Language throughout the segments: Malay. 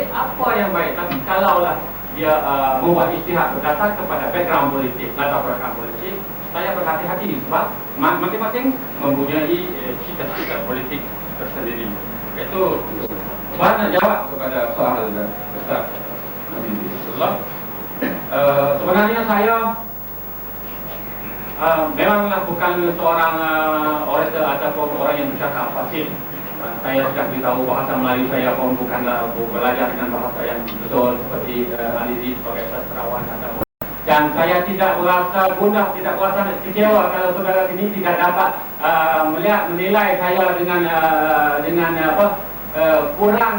apa yang baik. Tapi kalaulah dia membuat ijtihad berdasar kepada background politik, latar belakang politik, saya berhati-hati sebab masing-masing mempunyai cita-cita politik tersendiri. Itu nak jawab kepada soal Ustaz Abidillah. Sebenarnya saya memanglah bukan seorang orator ataupun orang yang bercakap fasih. Saya sudah beritahu bahasa Melayu saya pun bukanlah belajar dengan bahasa yang betul seperti Alizi sebagai sastrawan ataupun. Dan saya tidak merasa gundah, tidak merasa kecewa kalau saudara sini tidak dapat menilai saya dengan kurang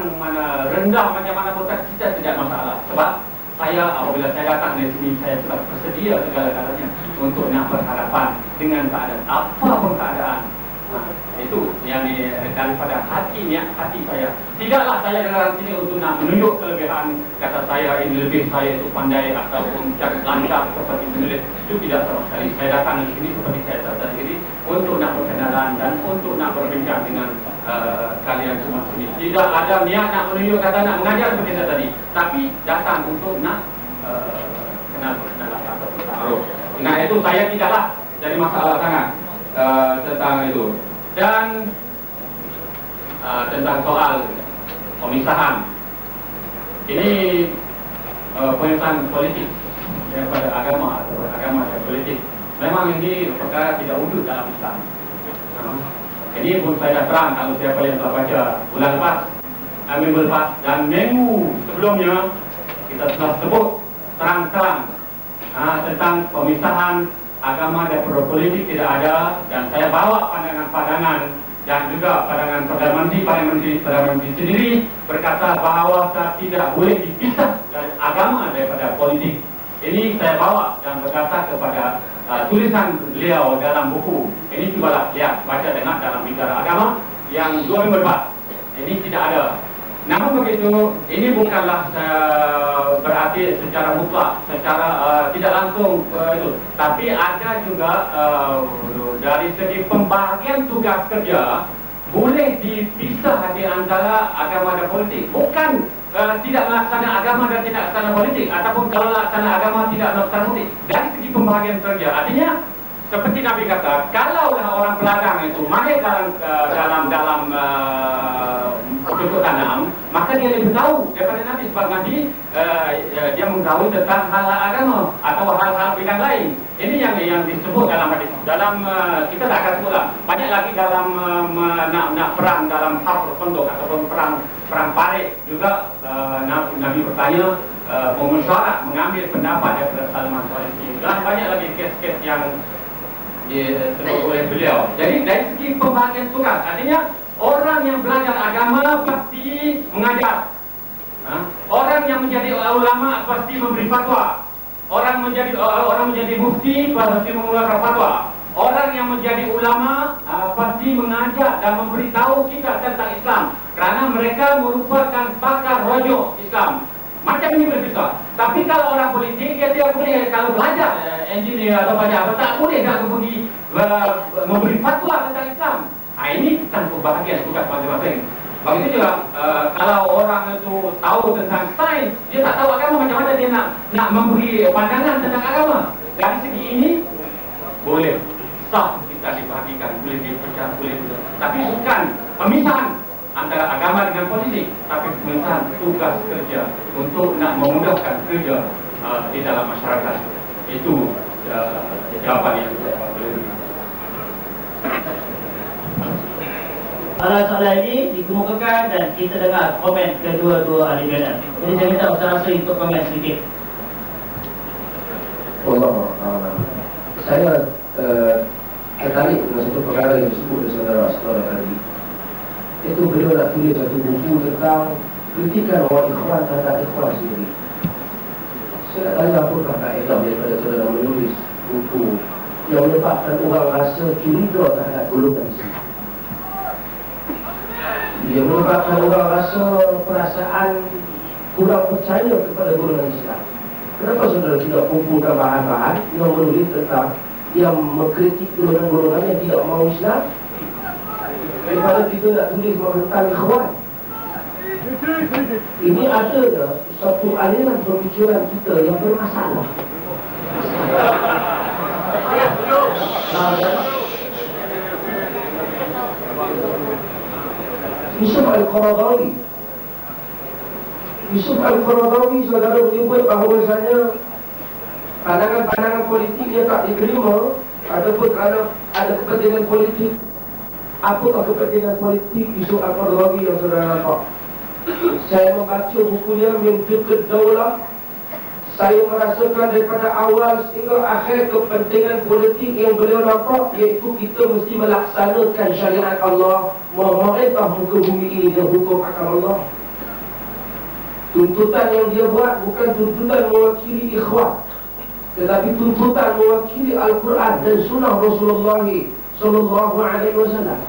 rendah macam mana pun kita tidak masalah. Sebab saya apabila saya datang di sini saya sudah bersedia segala-galanya untuk nak berhadapan dengan keadaan apapun keadaan. Itu yang daripada hati saya. Tidaklah saya datang sini untuk nak menunjuk kelebihan kata saya ini lebih saya itu pandai ataupun lancar seperti menulis. Itu tidak sama sekali. Saya datang di sini seperti saya datang sendiri untuk nak berkenalan dan untuk nak berbincang dengan kalian semua sini. Tidak ada niat nak menunjuk kata nak mengajar seperti saya tadi, tapi datang untuk nak berkenalan atau bertaruh. Nah itu saya tidaklah jadi masalah sangat tentang itu. Dan tentang soal pemisahan ini pemisahan politik daripada agama atau agama dan politik memang ini perkara tidak wujud dalam Islam. Ini pun saya dah terang kalau siapa yang telah baca bulan lepas, minggu lepas dan minggu sebelumnya kita telah sebut terang-terang tentang pemisahan agama dan politik tidak ada, dan saya bawa pandangan-pandangan dan juga pandangan Perdana Menteri sendiri berkata bahawa tidak boleh dipisah dari agama daripada politik. Ini saya bawa dan berdasar kepada tulisan beliau dalam buku. Ini cubalah lihat, baca dengar dalam bicara agama yang 2 minggu lepas. Ini tidak ada. Namun begitu, ini bukanlah berarti secara mutlak, secara tidak langsung itu. Tapi ada juga dari segi pembahagian tugas kerja boleh dipisah di antara agama dan politik. Bukan tidak melaksana agama dan tidak melaksana politik, ataupun kalau melaksana agama tidak melaksana politik. Dari segi pembahagian kerja, artinya seperti Nabi kata, kalaulah orang peladang itu mahir dalam cocok tanam, maka dia lebih tahu daripada Nabi, sebab Nabi dia mengetahui tentang hal-hal agama atau hal-hal bidang lain. Ini yang disebut dalam hadis. Dalam kita tak akan sebutlah. Banyak lagi dalam nak perang dalam harb khandaq ataupun perang parik juga Nabi bertanya memersyarat mengambil pendapat daripada Salman Farisi. Dan banyak lagi kes-kes yang disebut oleh beliau. Jadi dari segi pembahagian tugas, artinya orang yang belajar agama pasti mengajar. Orang yang menjadi ulama pasti memberi fatwa. Orang menjadi mufti pasti mengeluarkan fatwa. Orang yang menjadi ulama pasti mengajar dan memberitahu kita tentang Islam, kerana mereka merupakan pakar rojo Islam. Macam ini berbeza. Tapi kalau orang politik, dia tidak boleh, kalau belajar engineer atau banyak, tak boleh nak pergi memberi fatwa tentang Islam. Ini tentang pembahagian tugas masing-masing. Begitu juga kalau orang itu tahu tentang sains, dia tak tahu agama, macam mana dia nak memberi pandangan tentang agama. Dari segi ini boleh sah kita dibahagikan, boleh dipecah, boleh juga. Tapi bukan pemisahan antara agama dengan politik, tapi pemisahan tugas kerja untuk nak memudahkan kerja di dalam masyarakat. Itu jawapan yang saya boleh. Soalan ini dikemukakan dan kita dengar komen kedua-dua ahli panel. Jadi saya minta Ustaz Rasri untuk komen sedikit. Saya tertarik dengan satu perkara yang disebut oleh saudara-saudara tadi. Itu beliau nak tulis satu buku tentang kritikan orang ikhwan terhadap ikhwan sendiri. Saya nak tanya apakah kaedah daripada saudara menulis buku yang menyebabkan orang rasa curiga terhadap golongan Islam. Dia menyebabkan orang rasa perasaan kurang percaya kepada golongan Islam. Kenapa saudara tidak kumpulkan bahan-bahan yang menulis tentang yang mengkritik golongan-golongan yang tidak mahu Islam, daripada kita nak tulis tentang ikhwan? Ini ada satu aliran pemikiran kita yang bermasalah. Yusuf Al-Qaradawi. Yusuf Al-Qaradawi, saudara, menyebut bahawasanya pandangan-pandangan politik yang tak diterima ataupun kerana ada kepentingan politik. Apakah kepentingan politik Yusuf Al-Qaradawi yang saudara nampak? Saya membaca bukunya Mimpiqud Daulah. Saya merasakan daripada awal sehingga akhir kepentingan politik yang beliau nampak, iaitu kita mesti melaksanakan syariat Allah, memerintah muka bumi ini dan hukum akal Allah. Tuntutan yang dia buat bukan tuntutan mewakili ikhwan, tetapi tuntutan mewakili Al-Quran dan Sunnah Rasulullah Sallallahu Alaihi Wasallam.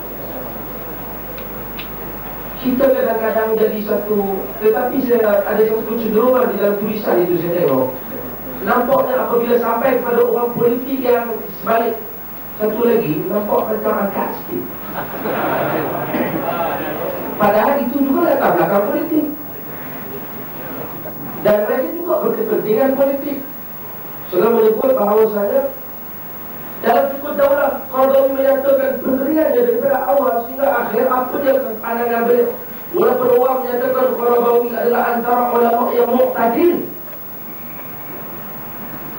Kita kadang-kadang jadi satu, tetapi saya ada satu kecenderungan di dalam tulisan itu saya tengok. Nampaknya apabila sampai kepada orang politik yang sebalik, satu lagi, nampak macam angkat sikit. Padahal itu juga latar belakang politik. Dan mereka juga berkepentingan politik. Saudara menyebut bahawasanya dalam Fiqh Daulah, Qaradawi menyatakan pendiriannya daripada awal sehingga akhir apa dia pandangan beliau. Walaupun orang menyatakan Qaradawi adalah antara ulama yang mu'tadil,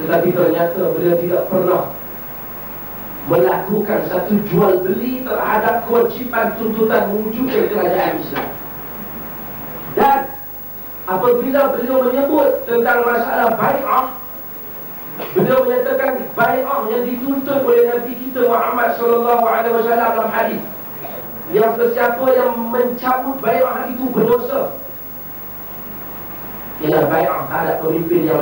tetapi ternyata beliau tidak pernah melakukan satu jual beli terhadap kewajipan tuntutan mewujudkan kerajaan Islam. Dan apabila beliau menyebut tentang masalah bai'ah, beliau menyatakan bai'ah yang dituntut oleh Nabi kita Muhammad sallallahu alaihi wasallam dalam hadis, yang sesiapa yang mencabut bai'ah itu berdosa. Ialah bai'ah terhadap pemimpin yang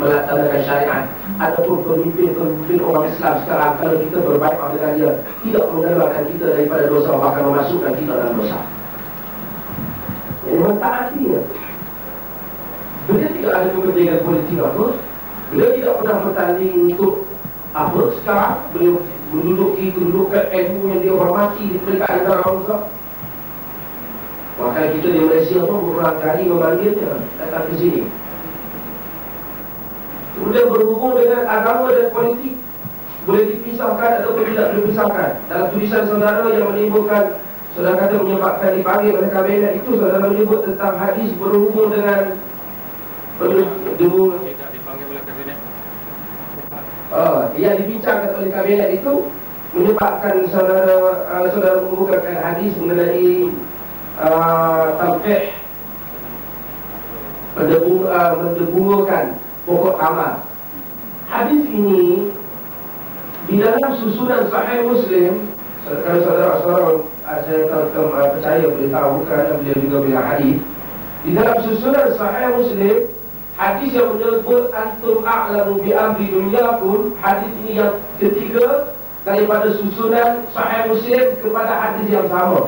melaksanakan syariat ataupun pemimpin orang Islam sekarang. Kalau kita berbai'ah dengan dia, tidak mengeluarkan kita daripada dosa, bahkan memasukkan kita dalam dosa. Ini mentaatinya. Beliau tidak ada kepentingan politik apa. Beliau tidak pernah bertanding untuk apa. Sekarang beliau menduduki kedudukan ilmu yang dihormati di peringkat negara bangsa. Maka kita di Malaysia pun berulang kali memanggilnya datang ke sini. Kemudian berhubung dengan agama dan politik, boleh dipisahkan atau tidak dipisahkan. Dalam tulisan saudara yang menimbulkan, saudara kata menyebabkan dipanggil oleh kabinet itu, saudara menyebut tentang hadis berhubung dengan tidak dipanggil oleh kabinet. Yang dibincangkan oleh kabinet itu menyebabkan saudara membukakan hadis mengenai talqih, mendebungakan pokok amal. Hadis ini di dalam susunan Sahih Muslim. Kalau saudara-saudara saya percaya boleh tahu kerana beliau juga bilang hadis. Di dalam susunan Sahih Muslim, hadis yang menyebut antum a'lamu bi amri dunyakum, hadis ini yang ketiga daripada susunan Sahih Muslim kepada hadis yang sama.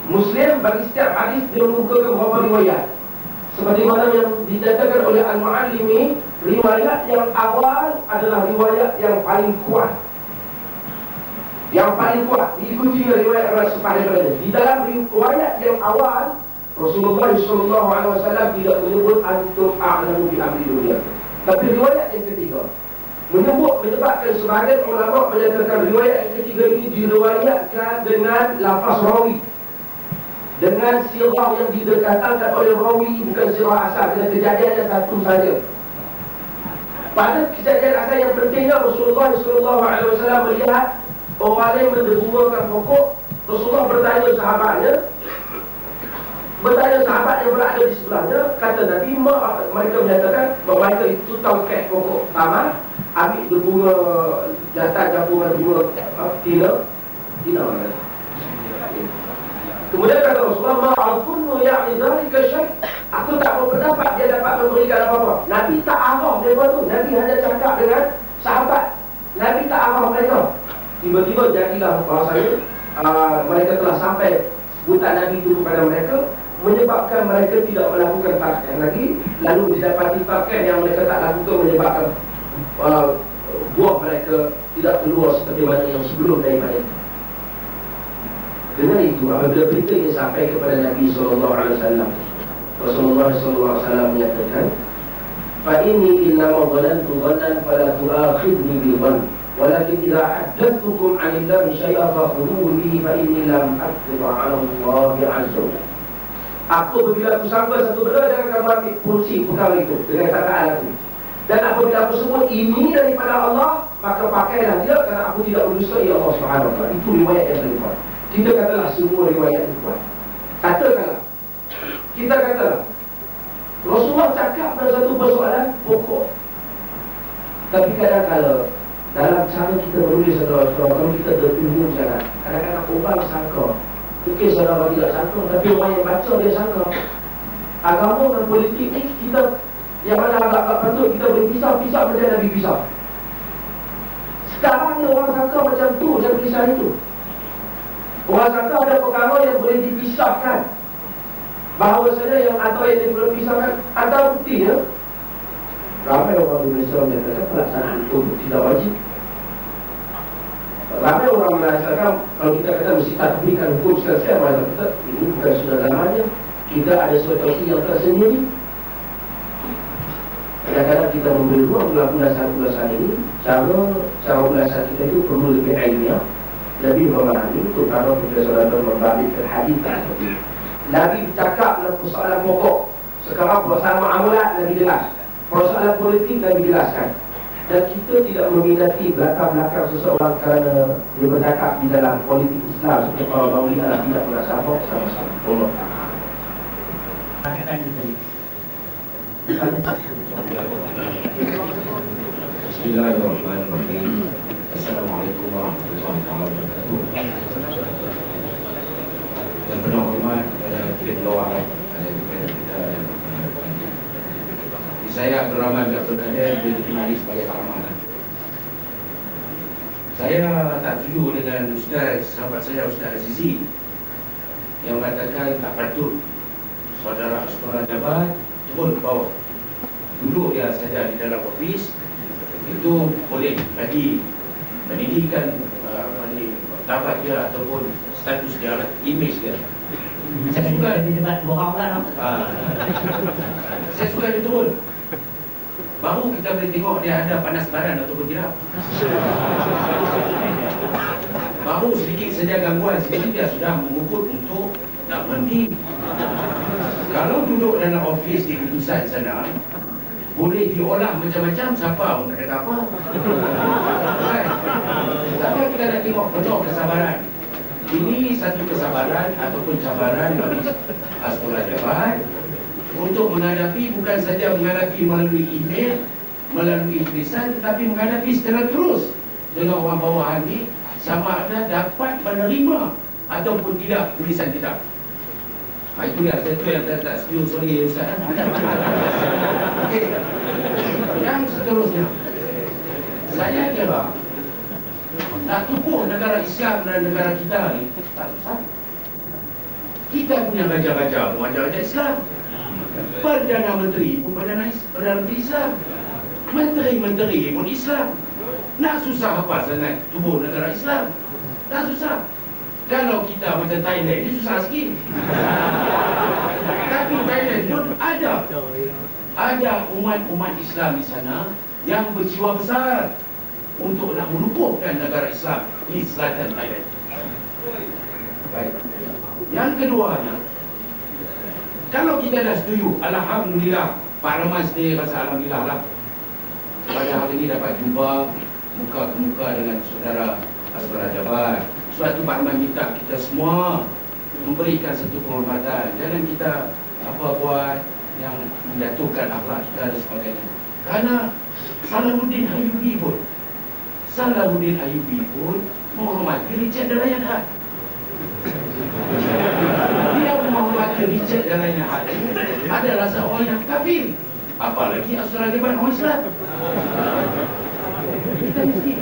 Muslim bagi setiap hadis dia mengumpulkan beberapa riwayat. Seperti mana yang dinyatakan oleh Al-Mu'allimi, riwayat yang awal adalah riwayat yang paling kuat. Yang paling kuat diikuti riwayat sepadan lainnya. Di dalam riwayat yang awal, Rasulullah SAW tidak menyebut antum a'lamu bi amri dunia. Tapi riwayat yang ketiga menyebabkan sebagian ulama menyatakan riwayat yang ketiga ini diriwayatkan dengan lafaz rawi, dengan sirah yang didatangkan oleh rawi, bukan sirah asal, dengan kejadian yang satu saja. Pada kejadian asal yang pentingnya, Rasulullah SAW melihat orang lain mendebungakan pokok. Rasulullah bertanya sahabat yang berada di sebelahnya. Kata Nabi, mereka menyatakan bahawa mereka itu talqih pokok taman, ambil berbunga jatah campuran bunga tina. Kemudian kata Rasulullah, ma'alkunnu ya'ni dhalika syai'. Aku tak berpendapat dia dapat memberikan apa-apa. Nabi tak arah mereka tu. Nabi hanya cakap dengan sahabat. Nabi tak arah mereka. Tiba-tiba jadilah bahasanya mereka telah sampai sebutan Nabi itu kepada mereka, menyebabkan mereka tidak melakukan talqih lagi. Lalu didapati talqih yang mereka tak lakukan, menyebabkan buah mereka tidak keluar seperti mana yang sebelum daripada itu. Dengan itu, apabila berita ini sampai kepada Nabi SAW, Rasulullah SAW menyatakan, فَإِنِّي إِنَّمَا ظَنَنْتُ ظَنًّا فَلَا تُؤَاخِذْنِي بِالظَّنِّ وَلَكِنْ إِذَا حَدَّثْتُكُمْ عَنِ اللَّهِ شَيْئًا فَخُذُوهُ بِهِ فَإِنِّي لَمْ أَكْذِبْ عَلَى اللَّهِ عَزَّ وَجَلَّ. Apabila aku sangka satu benda, jangan kamu ambil kursi perkara itu dengan kataan aku. Dan apabila aku sebut ini daripada Allah, maka pakailah dia, kerana aku tidak berdustai Allah SWT. Itu riwayat yang paling kuat. Kita katalah semua riwayat yang kuat. Katakanlah, kita katalah Rasulullah cakap pada satu persoalan pokok. Tapi kadang-kadang dalam cara kita menulis saudara-saudara, kalau kita tertunggu sangat, kadang-kadang orang sangka, mungkin saudara tidak sangka, tapi orang yang baca dia sangka. Agama dan politik ni kita yang mana agak-agak patut kita boleh pisah-pisah macam Nabi pisah. Sekarang ni orang sangka macam tu, macam pisah itu. Orang sangka ada perkara yang boleh dipisahkan, bahawasanya yang antara yang boleh dipisahkan ada buktinya. Ramai orang Indonesia menyatakan pelaksanaan hukum tidak wajib. Ramai orang merasakan kalau kita kata mesti tatbikan hukum sekalian, masa kita ini bukan sudah zamannya. Kita ada situasi yang tersendiri. Kadang-kadang kita memberi ruang dalam ulasan-ulasan ini. Cara ulasan kita itu perlu lebih ilmiah, lebih memahami, terutama ketika saudara membabitkan hadis tadi. Nabi bercakap dalam persoalan pokok. Sekarang persoalan muamalat Nabi jelas, persoalan politik Nabi jelaskan. Dan kita tidak meminati belakang-belakang seseorang kerana dia bercakap di dalam politik Islam seperti kalau Maulina tidak pernah sahabat sama-sama. Allah. Bismillahirrahmanirrahim. Assalamualaikum warahmatullahi wabarakatuh. Dan penuh hormat kepada kedua orang kepada kita. Saya Abdul Rahman bin Abdul Qadir dikenali sebagai Pak Rahman. Saya tak setuju dengan Ustaz, sahabat saya Ustaz Azizi, yang mengatakan tak patut saudara Astora Jabat turun ke bawah. Duduk dia saja di dalam ofis, itu boleh bagi pendidikan tabat dia ataupun status dia, image dia. Saya suka di debat borang kan. Saya suka dia turun. Baru kita boleh tengok dia ada panas badan ataupun tidak. Baru sedikit saja gangguan, sedikit dia sudah mengukur untuk nak berhenti. Kalau duduk dalam ofis di pusat sana, boleh diolah macam-macam, siapa pun nak kata apa. Kan? Tapi kita nak tengok penuh kesabaran. Ini satu kesabaran ataupun cabaran bagi Astora Jabat untuk menghadapi, bukan saja menghadapi melalui email, melalui tulisan, tetapi menghadapi secara terus dengan orang bawahan ini, sama ada dapat menerima ataupun tidak tulisan kita. Itu dia, itu yang saya tak setuju. Sorry Ustaz. Okay. Yang seterusnya, saya kira nak tubuh negara Islam dan negara kita ni tak susah. Kita punya raja-raja pun raja-raja Islam, Perdana Menteri pun Perdana Menteri Islam, Menteri-menteri pun Islam. Nak susah apa sangat tubuh negara Islam? Tak susah. Kalau kita macam Thailand ni susah sikit. Tapi Thailand pun ada umat-umat Islam di sana yang berjiwa besar untuk nak melupuhkan negara Islam di selatan Thailand. Baik. Yang keduanya, kalau kita dah setuju, alhamdulillah, Pak Rahman sendiri rasa alhamdulillah lah, pada hari ini dapat jumpa muka ke muka dengan saudara Astora Jabat. Sebab itu Pak Rahman minta kita semua memberikan satu penghormatan. Jangan kita buat yang menjatuhkan akhlak kita dan sebagainya. Kerana Salahuddin Ayyubi pun menghormati Richard Dalayan Had. Dia menghormati Richard Dalayan Had adalah seorang yang kafir, apalagi Astora Jabat orang Islam. Kita mesti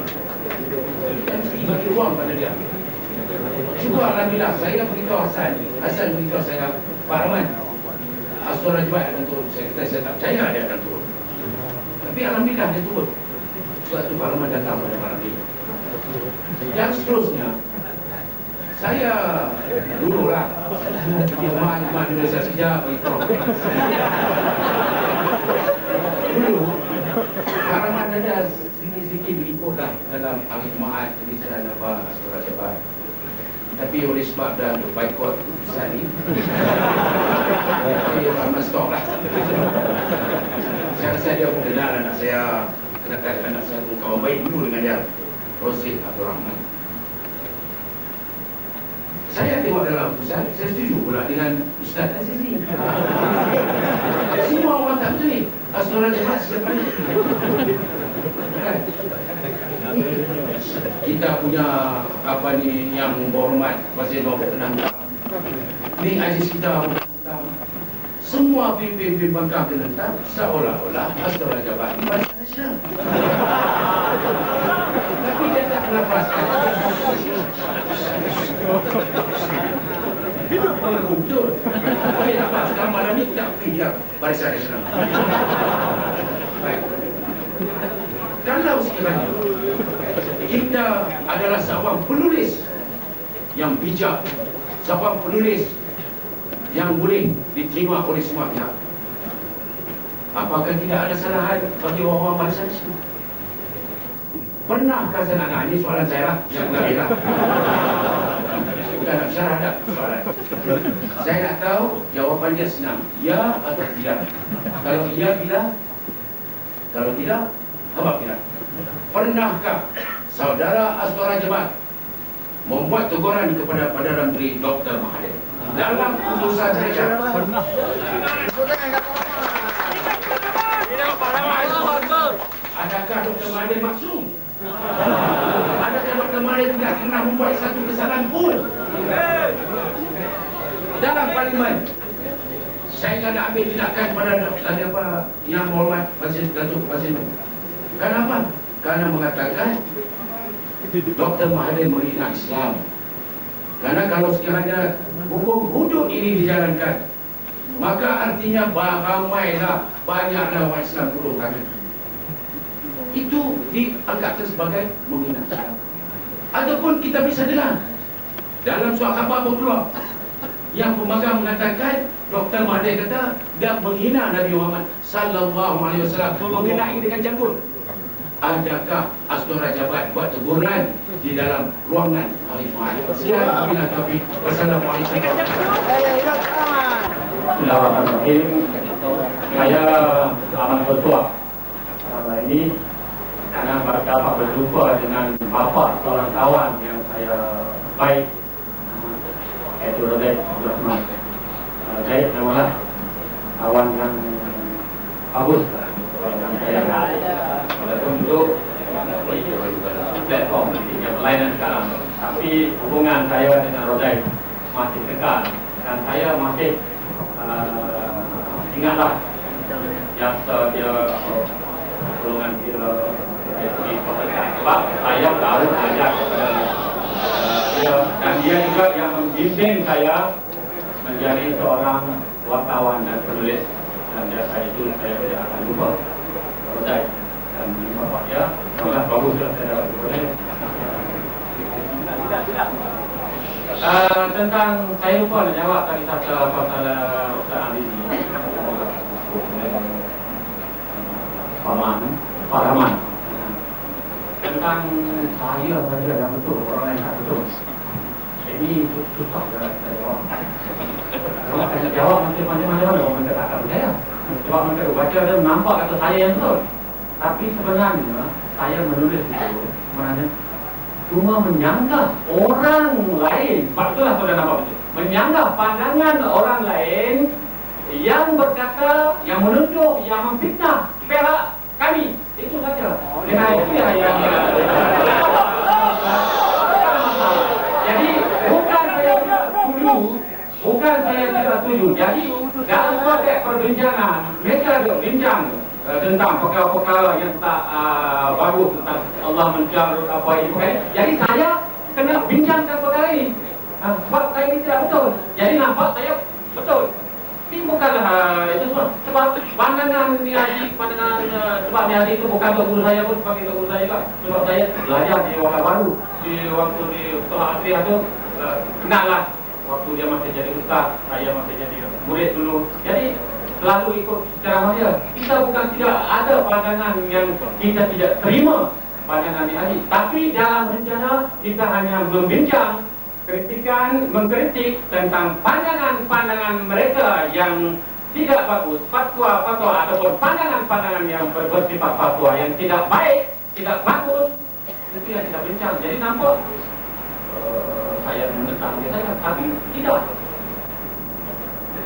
bagi ruang pada dia. Juga alhamdulillah, saya beritahu Hasan beritahu saya, Pak Rahman, Astora Jabat akan turun. Saya tak percaya dia akan turun, tapi alhamdulillah dia turun. Sebab itu Pak Rahman datang pada malam ini. Yang seterusnya, Saya dulu lah dia mak Indonesia sejak beritahu dulu karangan ada sedikit ikut lah dalam al-hikmahat tulisan apa Astora Jabat, tapi oleh sebab dah boykot keputusan ni saya ramai stok lah. Saya rasa dia pun kenal anak saya, kenalkan anak saya pun kawan baik dulu dengan dia, Rosid Abdul Rahman. Saya tengok dalam pusat, saya setuju pula dengan Ustaz Azizi. Semua orang tak betul ni. Astora Jabat setiap hari. Kan? Kita punya apa ni yang berhormat Pasir Dua Penang. Ni Aziz kita semua pimpin bangkang penentang seolah-olah Astora Jabat ni bahasa nasional. Tapi dia tak melepaskan. Hidup betul. Okey, apa sekarang malam ni tak pergi dia barisan nasional. Baik. Kalau sekiranya kita adalah seorang penulis yang bijak, seorang penulis yang boleh diterima oleh semua pihak, apakah tidak ada kesalahan bagi orang-orang barisan nasional? Pernahkah saya nak ini soalan saya lah, yang enggak bila. Bukan nak syarah ada soalan. Saya nak tahu jawapan dia senang, ya atau tidak. Kalau iya bila, kalau tidak, apa tidak? Pernahkah saudara Astora Jabat membuat teguran kepada Perdana Menteri Dr. Mahathir dalam keputusan mereka? Pernah. Adakah Dr. Mahathir maksum? Adakah Dr. Mahathir tidak pernah membuat satu kesalahan pun? Dalam parlimen, saya akan ambil tindakan pada apa yang berhormat Datuk Pasir. Kenapa? Karena mengatakan Dr. Mahathir menghina Islam. Karena kalau sekiranya hukum hudud ini dijalankan, maka artinya ramailah, banyaklah orang Islam turun tangan. Itu dianggap sebagai menghina Islam. Ataupun kita bisa dengar dalam surat khabar pun keluar yang pemegang mengatakan Dr. Mahathir kata dia menghina Nabi Muhammad sallallahu alaihi wasallam, menghina dengan janggut. Adakah Astora Jabat buat teguran di dalam ruangan al-hikmahat? Silakan bila topik. Wassalamualaikum Bismillahirrahmanirrahim. Saya amat bertuah selama ini karena dapat berjumpa dengan bapa seorang kawan yang saya baik, iaitu Rosid Abdul Rahman. Zaid namalah kawan yang bagus yang saya walaupun dulu platform yang berlainan sekarang, tapi hubungan saya dengan Rosid masih kekal dan saya masih ingatlah jasa dia, golongan dia di pekerjaan, sebab saya baru belajar kepada dia dan dia juga yang membimbing saya menjadi seorang wartawan dan penulis, dan jasa itu saya tidak akan lupa. Rosid dan bapak dia sangat bagus lah saya dapat boleh. Tentang saya lupa nak jawab tadi pasal Dr. Azizi Pak Rahman tentang saya saja yang betul, orang lain tak betul. Ini susah saya jawab. Kalau saya jawab macam-macam orang tak akan percaya. Sebab mereka baca dan nampak kata saya yang betul. Tapi sebenarnya saya menulis itu sebenarnya cuma menyanggah orang lain. Sebab itulah sudah nampak betul. Menyanggah pandangan orang lain yang berkata, yang menunjuk, yang memfitnah pihak kami. Itu saja. Dengan itu yang jadi bukan saya tidak setuju, bukan saya tidak setuju. Jadi dalam konteks perbincangan, mereka bincang tentang perkara-perkara yang tak bagus, tentang Allah mencari apa itu kan. Jadi saya kena bincangkan perkara ini. Sebab saya ini tidak betul. Jadi nampak saya betul. Ini bukanlah itu sebab pandangan ni haji, pandangan sebab ni haji itu bukan untuk guru saya pun, sebagai guru saya juga. Sebab saya belajar di Wakil Baru, di waktu di sekolah asri itu kenal lah waktu dia masih jadi ustaz, saya masih jadi murid dulu. Jadi selalu ikut ceramah dia. Kita bukan tidak ada pandangan yang kita tidak terima pandangan ahli, tapi dalam rencana kita hanya membincang, mengkritik tentang pandangan-pandangan mereka yang tidak bagus, fatwa-fatwa ataupun pandangan-pandangan yang bersifat fatwa yang tidak baik, tidak bagus, itu yang kita bincang. Jadi nampak saya menentang dia saja, tapi tidak.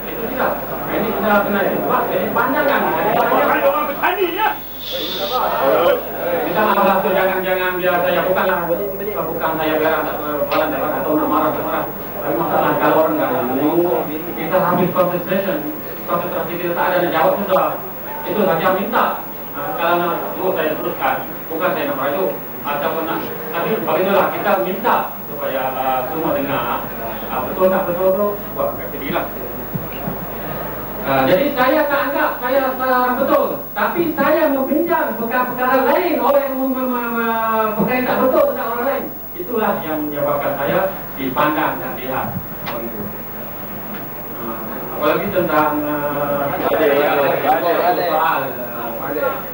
Itu tidak. Ini kita kena jumpa. Jadi pandangan. Kita masalah itu jangan dia saya bukan saya bilang atau nak marah. Tapi masalah kalau orang nggak kita habis konsentrasi kita tak ada jawab sudah. Itu saja minta. Kalau itu saya teruskan, bukan saya nak merajuk ataupun nak. Tapi beginilah kita minta supaya semua dengar betul tak betul tu buat sendirilah. Jadi saya tak anggap saya orang betul, tapi saya membincang perkara lain orang yang perkara tak betul tentang orang lain. Itulah yang menyebabkan saya dipandang dan dilihat. Apalagi tentang soal.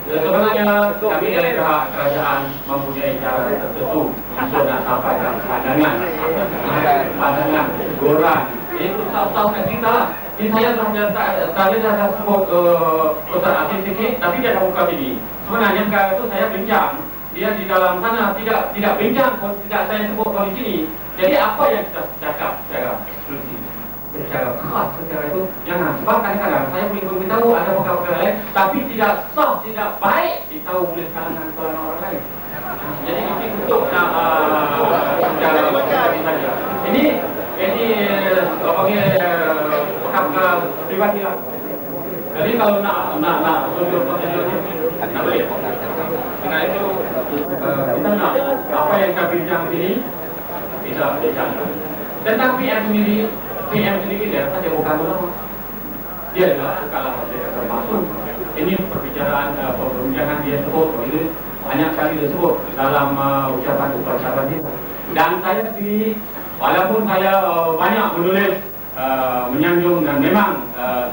Sebenarnya kami dari pihak kerajaan mempunyai cara tertentu untuk nak sampaikan pandangan, teguran. Itu tahu kat kita lah. Ini saya dah sebut Ustaz Aziz sikit, tapi dia dah buka sini. Sebenarnya perkara itu saya bincang. Dia di dalam sana tidak bincang, tidak saya sebut di sini. Jadi apa yang kita cakap secara eksklusif, secara khas secara itu jangan. Sebab kadang-kadang saya boleh beritahu ada perkara-perkara lain, tapi tidak sah, tidak baik ditahu oleh kalangan orang lain. Jadi ini untuk secara pribadi saja. Ini perkara pribadi lah. Jadi kalau nak tunjuk prosedur nak boleh. Dengan itu kita nak apa yang kita bincang ini kita bincang. Tentang PM sendiri dia saja bukan ulama. Dia adalah kalau dia termasuk ini perbicaraan perbincangan dia sebut itu banyak kali dia sebut dalam ucapan dia. Dan saya sendiri walaupun saya banyak menulis menyanjung dan memang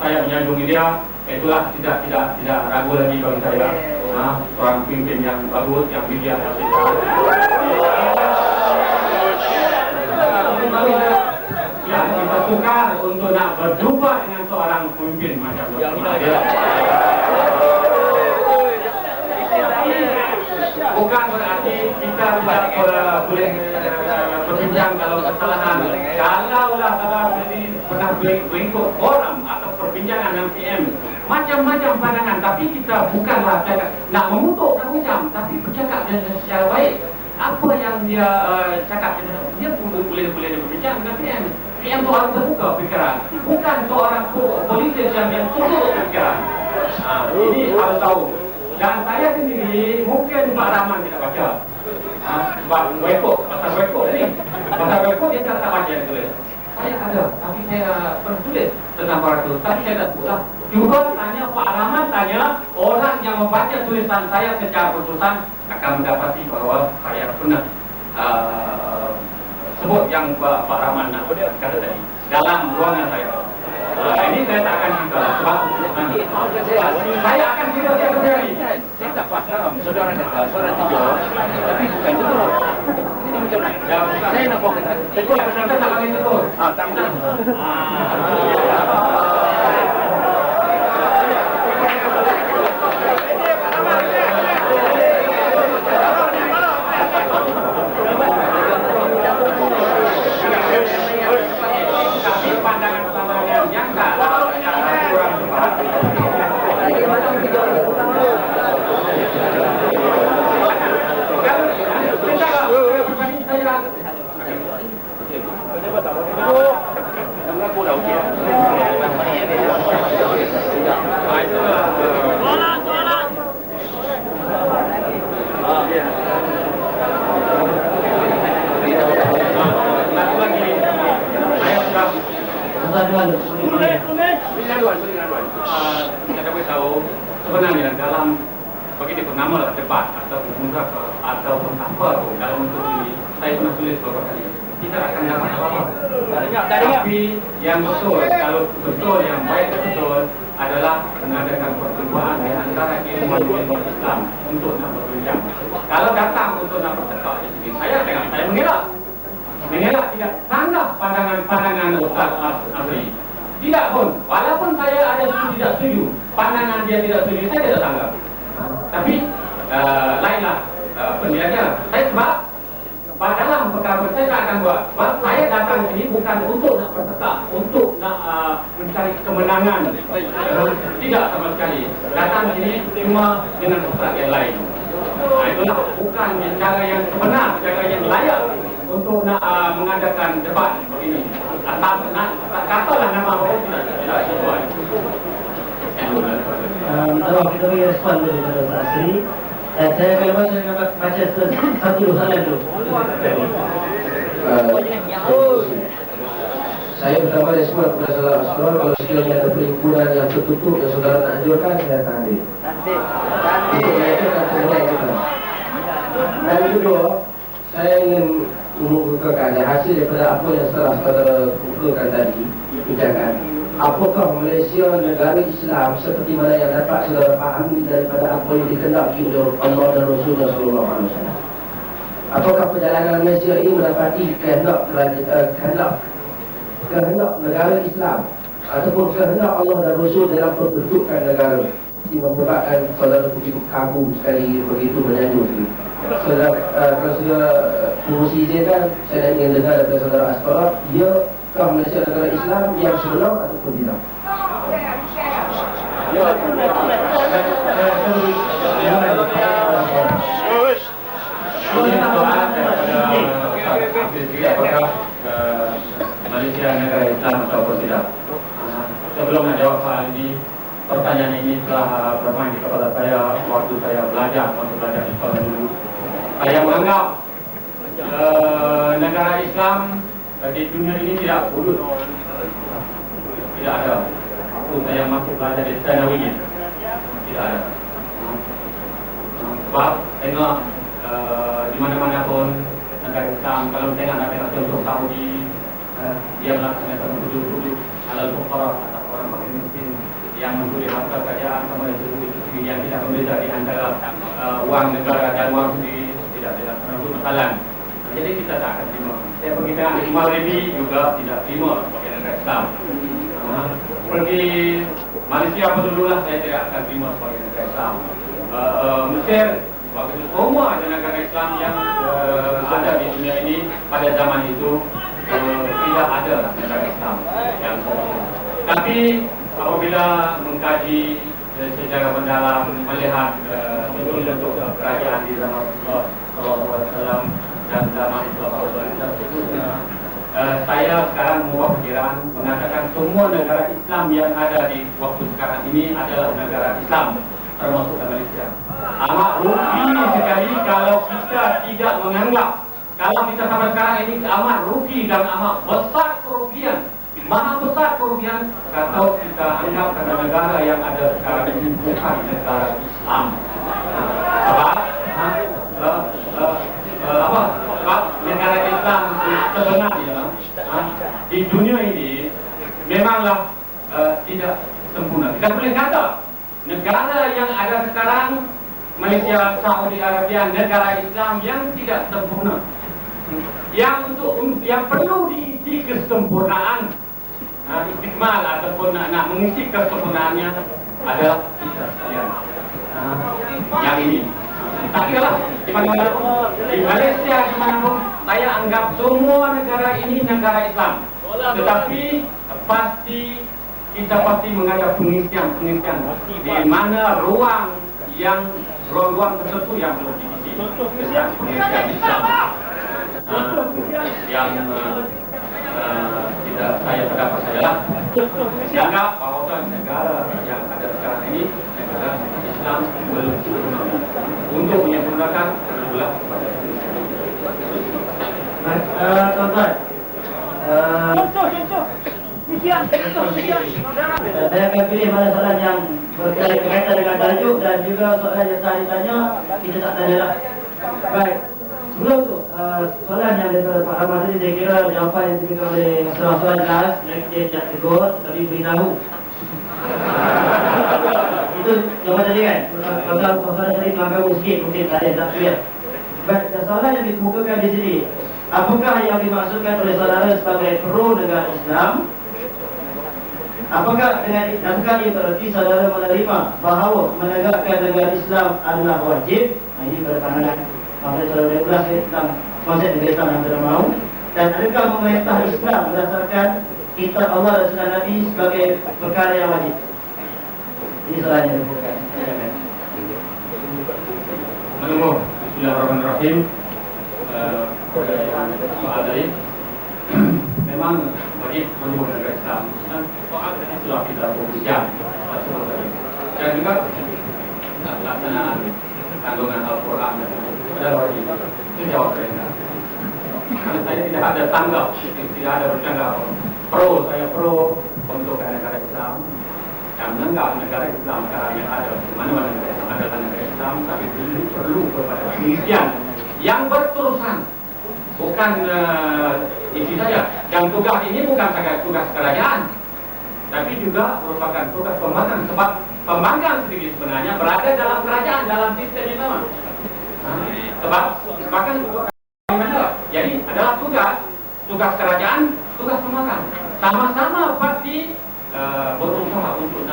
saya menyanjungi dia, itulah tidak ragu lagi bagi saya seorang pemimpin yang bagus, yang bijak, yang sehat. Ya, kita suka untuk nak berjumpa dengan seorang pemimpin macam dia. Bukan berarti kita tidak boleh berbincang kalau kesalahan. Kalaulah pernah berikut forum atau perbincangan dengan PM, macam-macam pandangan, tapi kita bukanlah cakap nak mengutuk dan macam, tapi bercakap secara baik. Apa yang dia cakap, dia boleh berbincang dengan PM. PM itu orang terbuka fikiran, bukan seorang polisi yang tutup fikiran. Ini harus tahu. Dan saya sendiri mungkin Pak Rahman tidak baca. Pasal Weko ni. Pasal Weko dia tak baca yang tulis. Saya ada, tapi saya pernah tulis tentang para itu. Tapi saya tak sebutlah. Juga tanya Pak Rahman, tanya orang yang membaca tulisan saya secara khususan akan mendapati bahawa saya pernah sebut yang Pak Rahman nak kata tadi dalam ruangan saya. Ini saya tak akan cerita sebab saya akan cerita setiap hari. Saya tak faham saudara kata suara tiga, tapi bukan betul. Ini macam mana? Saya nak kata Betul, kita tak boleh betul. tak betul. Tapi pandangan-pandangan yang jangka kurang tepat. Kita beritahu sebenarnya dalam bagi pernama lah debat atau muzakarah ataupun apa tu dalam bentuk ini saya pernah tulis beberapa kali. kita akan dapat apa-apa. Tapi yang betul, kalau betul yang baik betul adalah mengadakan pertemuan di antara ilmu Islam untuk nak berbincang. Kalau datang untuk nak bercakap di sini, saya mengelak tidak tanggap pandangan Ustaz Azri. Tidak pun, walaupun saya ada tidak setuju, pandangan dia tidak setuju, saya tidak tanggap. Tapi lainlah penilaiannya. Saya sebab dalam perkara saya akan buat. Sebab saya datang sini bukan untuk nak bercakap, untuk nak mencari kemenangan. Tidak sama sekali. Datang sini cuma dengan Ustaz yang lain. Itulah bukan cara yang benar, cara yang layak untuk nak mengadakan debat begini. Asal nak katalah nama orang tidak sesuai. Kita beri respon dulu kepada Ustaz Azri. Dan saya akan baca satu soalan dulu. Saya pertama respon kepada saudara Asrar. Kalau sekiranya ada perhimpunan yang tertutup yang saudara nak anjurkan, saya akan hadir. Untuk mengajukan semua kita. Dan kedua, saya ingin mengukuhkan hasil daripada apa yang saudara kukuhkan tadi, bincangkan. Apakah Malaysia negara Islam seperti mana yang dapat saudara fahami daripada apa yang dikendaki oleh Allah dan Rasulullah SAW? Apakah perjalanan Malaysia ini mendapati kehendak negara Islam ataupun kehendak Allah dan Rasul dalam pembentukan negara? Ini menyebabkan saudara begitu kagum sekali, begitu menyanjung sekali. Kalau saudara mengurusi izinkan, saya ingin dengar daripada saudara Asrar, iakah Malaysia negara Islam yang sebenar ataupun tidak? Apakah Malaysia negara Islam ataupun tidak? Sebelum menjawab soal ini, pertanyaan ini telah bermain di kepala saya waktu saya belajar di sekolah dulu. Saya menganggap negara Islam di dunia ini tidak wujud, tidak ada. Waktu saya masuk belajar di Tanawi, tidak ada. Sebab tengok di mana-mana pun negara Islam, kalau tengok negara contoh Saudi, dia melaksanakan hudud halal fuqara atau orang fakir miskin yang mencuri harta kerajaan sama dengan yang tidak membeza di antara wang negara dan wang sendiri, tidak dilaksanakan itu masalah. Jadi kita tak akan terima. Saya pergi dengan Imam Levi juga tidak terima sebagai negara Islam. Pergi Malaysia pun dululah saya tidak akan terima sebagai negara Islam. Mesir, begitu semua ada negara Islam yang ada di dunia ini pada zaman itu tidak ada negara Islam yang tapi apabila mengkaji secara mendalam, melihat bentuk kerajaan di zaman Rasulullah SAW dan zaman Rasulullah SAW, saya sekarang membuat pikiran mengatakan semua negara Islam yang ada di waktu sekarang ini adalah negara Islam, termasuk Malaysia. Amat rugi sekali kalau kita tidak menganggap, kalau kita sampai sekarang ini amat rugi dan amat besar kerugian, maha besar kerugian kalau kita anggap karena negara yang ada sekarang ini bukan negara Islam. Sebab negara Islam sebenarnya di dunia ini memanglah tidak sempurna. Kita boleh kata negara yang ada sekarang, Malaysia, Saudi Arabia, negara Islam yang tidak sempurna, yang perlu diisi kesempurnaan, istikmal ataupun nak mengisi kesempurnaannya adalah kita sekalian. Yang ini. Tak kira lah di mana-mana, di Malaysia di mana-pun, saya anggap semua negara ini negara Islam. Tetapi kita pasti menghadap pengisian di mana ruang tertentu yang perlu diisi dengan pengisian Islam. Yang tidak saya pendapat saya lah, dianggap bahawa negara yang ada sekarang ini negara Islam belum sempurna. Untuk menyempurnakan perlulah kepada Tuan-tuan, saya akan pilih mana soalan yang berkaitan dengan tajuk dan juga soalan yang telah ditanya kita tak tanya lah. Baik, Sebelum tu, soalan yang daripada Pak Ahmad tadi, saya kira jawapan yang diberikan oleh soalan jelas, dia tidak tegur, tapi beritahu. Itu jawapan tadi kan? Soalan tadi melanggar sikit, mungkin tak clear. Baik, soalan yang dikemukakan di sini, apakah yang dimaksudkan oleh saudara sebagai pro negara Islam? Apakah ia berarti saudara menerima bahawa menegakkan negara Islam adalah wajib? Ini pada pandangan Mahkamah Saudara regulasi tentang konsep negara Islam yang tidak mahu. Dan adakah memerintah Islam berdasarkan kitab Allah dan Sunnah Nabi sebagai perkara yang wajib? Ini soalan yang dibuka. Menunggu. Bismillahirrahmanirrahim. Soal tadi memang bagi seluruh negara Islam soal tadi sudah kita berbincang dan juga pelaksanaan kandungan Al-Quran adalah wajib. Itu jawab saya. Karena saya tidak ada tanggap, tidak ada bercanggah pro, saya pro untuk negara Islam yang menganggap negara Islam sekarang yang ada di mana-mana negara Islam adalah negara Islam, tapi perlu kepada Kristian yang berterusan, bukan isi saja. Dan tugas ini bukan saja tugas kerajaan, tapi juga merupakan tugas pembangkang. Sebab pembangkang sendiri sebenarnya berada dalam kerajaan, dalam sistem yang sama. Sebab bahkan jadi adalah tugas kerajaan, tugas pembangkang. Sama-sama pasti berusaha untuk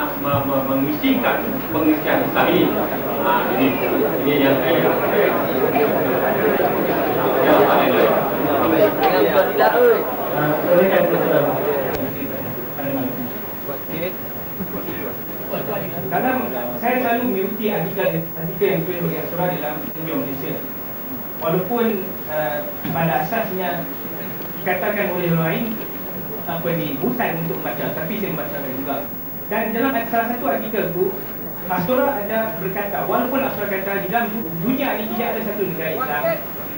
mengisikan pengisian Islam ini. Ini yang saya karena saya selalu mengikuti artikel yang ditulis oleh Asura dalam Media Malaysia. Walaupun pada asasnya dikatakan oleh orang lain bukan untuk membaca, tapi saya membacakan juga. Dan dalam salah satu artikel itu, Asura ada berkata, walaupun Asura kata di dalam dunia ini tidak ada satu negara Islam,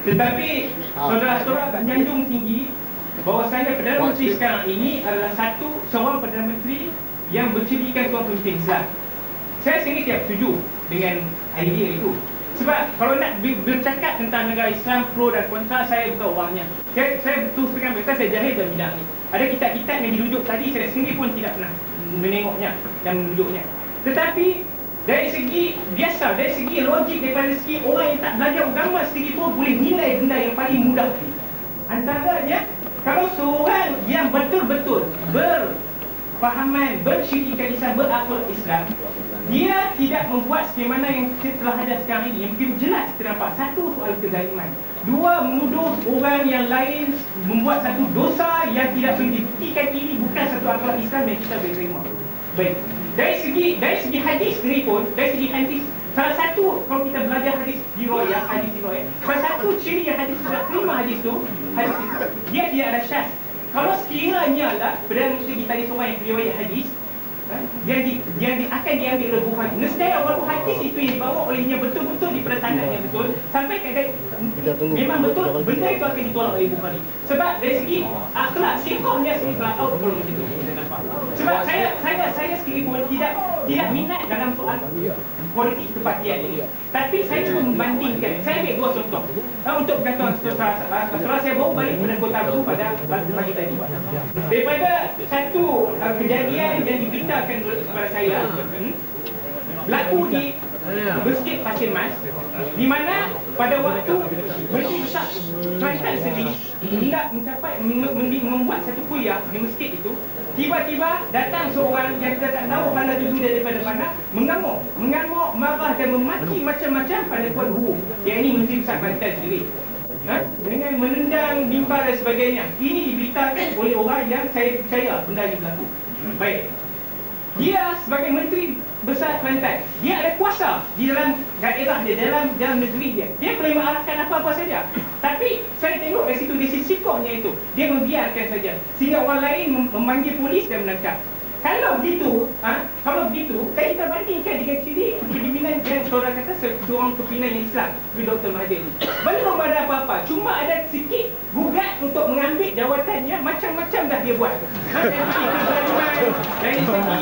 tetapi saudara Asura menyanjung tinggi bahawasanya Perdana Menteri sekarang ini adalah seorang Perdana Menteri yang bercirikan seorang pemimpin Islam. Saya sendiri tidak setuju dengan idea itu. Sebab kalau nak bercakap tentang negara Islam pro dan kontra, saya bukan orangnya. Saya betul sekarang berkata saya jahil dalam bidang ini. Ada kitab-kitab yang dirujuk tadi, saya sendiri pun tidak pernah menengoknya dan merujuknya. Tetapi dari segi biasa, dari segi logik, daripada segi orang yang tak belajar agama sendiri pun boleh nilai benda yang paling mudah. Antaranya, kalau seorang yang betul-betul berfahaman, bersyirikan Islam, berakhlak Islam, dia tidak membuat sebagaimana yang telah ada sekarang ini. Yang mungkin jelas terdapat satu, soal kezaliman. Dua, menuduh orang yang lain membuat satu dosa yang tidak boleh dibuktikan. Ini bukan satu akhlak Islam yang kita boleh terima. Baik. Dari segi hadis sendiri pun, dari segi hadis, salah satu, kalau kita belajar hadis riwayat, salah satu ciri yang hadis tidak terima hadis itu, dia tidak ada syaz. Kalau sekiranya lah Perdana Menteri kita ni seorang yang riwayat hadis, dia akan diambil oleh Bukhari. Nescaya walaupun hadis itu yang dibawa olehnya betul-betul dipada sanadnya betul, sampai kadang memang betul, benda itu akan ditolak oleh Bukhari. Sebab dari segi akhlak, sifatnya sendiri telah tahu kalau begitu. Sebab saya sendiri pun tidak minat dalam soal politik kepartian ini. Tapi saya cuba membandingkan. Saya ambil dua contoh. Untuk berkata setelah saya baru balik pada Kota Baru pada pagi tadi. Daripada satu kejadian yang diberitakan kepada saya, berlaku di Masjid Pasir Mas, di mana pada waktu Menteri Besar Kelantan sendiri hendak mencapai membuat satu kuliah di masjid itu, tiba-tiba datang seorang yang kita tak tahu hala dulu daripada mana, mengamuk, marah dan memaki macam-macam pada Tuan Guru, yang ini Menteri Besar Kelantan sendiri, dengan menendang, nimpal dan sebagainya. Ini diberitakan oleh orang yang saya percaya benda ini berlaku. Baik, dia sebagai Menteri Besar Kelantan, dia ada kuasa di dalam daerah dia, dalam negeri dia. Dia boleh mengarahkan apa-apa saja. Tapi saya tengok dari situ, di sisi sikapnya itu, dia membiarkan saja, sehingga orang lain memanggil polis dan menangkap. Kalau begitu, saya kita bandingkan dengan ciri kepimpinan yang saudara kata seorang kepimpinan yang Islam, seperti Dr. Mahathir ini. Belum ada apa-apa, cuma ada sikit gugat untuk mengambil jawatannya, macam-macam dah dia buat. Dari segi kezaliman, dari segi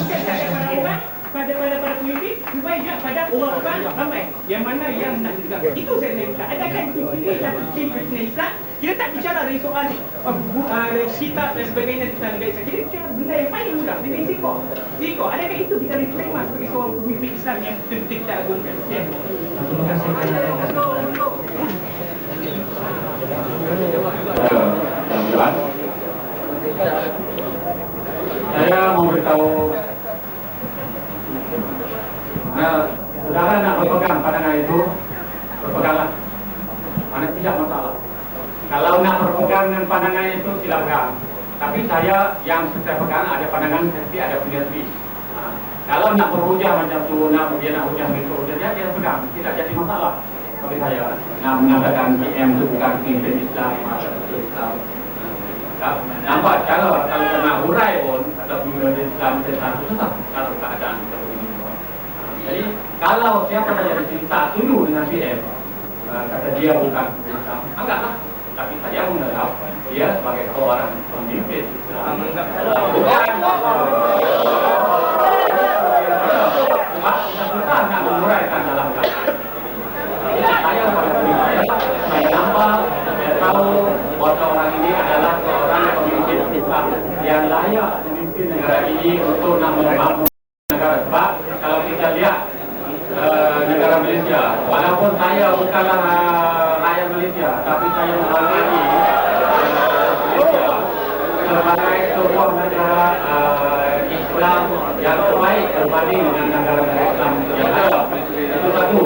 bukan sahaja pada orang, pada pemimpin, juga pada orang ramai. Yang mana yang nak tegak. Itu saya minta. Adakah ini satu tim Kristen Islam? Kita tak bicara dari soal kitab dan sebagainya tentang negara Islam. Kita bicara benda yang paling mudah, dengan zikor. Adakah itu kita diterima sebagai seorang pemimpin Islam yang kita agungkan? Terima kasih. Tuan, saya mau beritahu, saudara nak berpegang pandangan itu, berpeganglah. Mana tidak masalah. Kalau nak berpegang dengan pandangan itu, sila pegang. Tapi saya yang saya pegang ada pandangan seperti ada punya sendiri. Kalau nak berhujah macam tu, dia nak hujah gitu, dia pegang, tidak jadi masalah. Tapi saya nak mengatakan PM itu bukan pemimpin Islam, Islam. Nampak kalau nak hurai pun ada pemimpin Islam sesat susah kalau keadaan seperti ini. Jadi kalau siapa saja di sini tak setuju dengan PM, kata dia bukan Islam, anggaplah. Tapi saya menganggap dia sebagai seorang pemimpin Islam. Bukan susah nak menguraikan dalam keadaan. Saya nampak, saya tahu bahwa orang ini adalah seorang pemimpin Islam yang layak memimpin negara ini untuk nak membangun negara. Sebab kalau kita lihat negara Malaysia, walaupun saya bukanlah rakyat Malaysia, tapi saya menghargai Malaysia sebagai sebuah negara Islam yang terbaik berbanding dengan negara-negara Islam yang ada. Itu satu.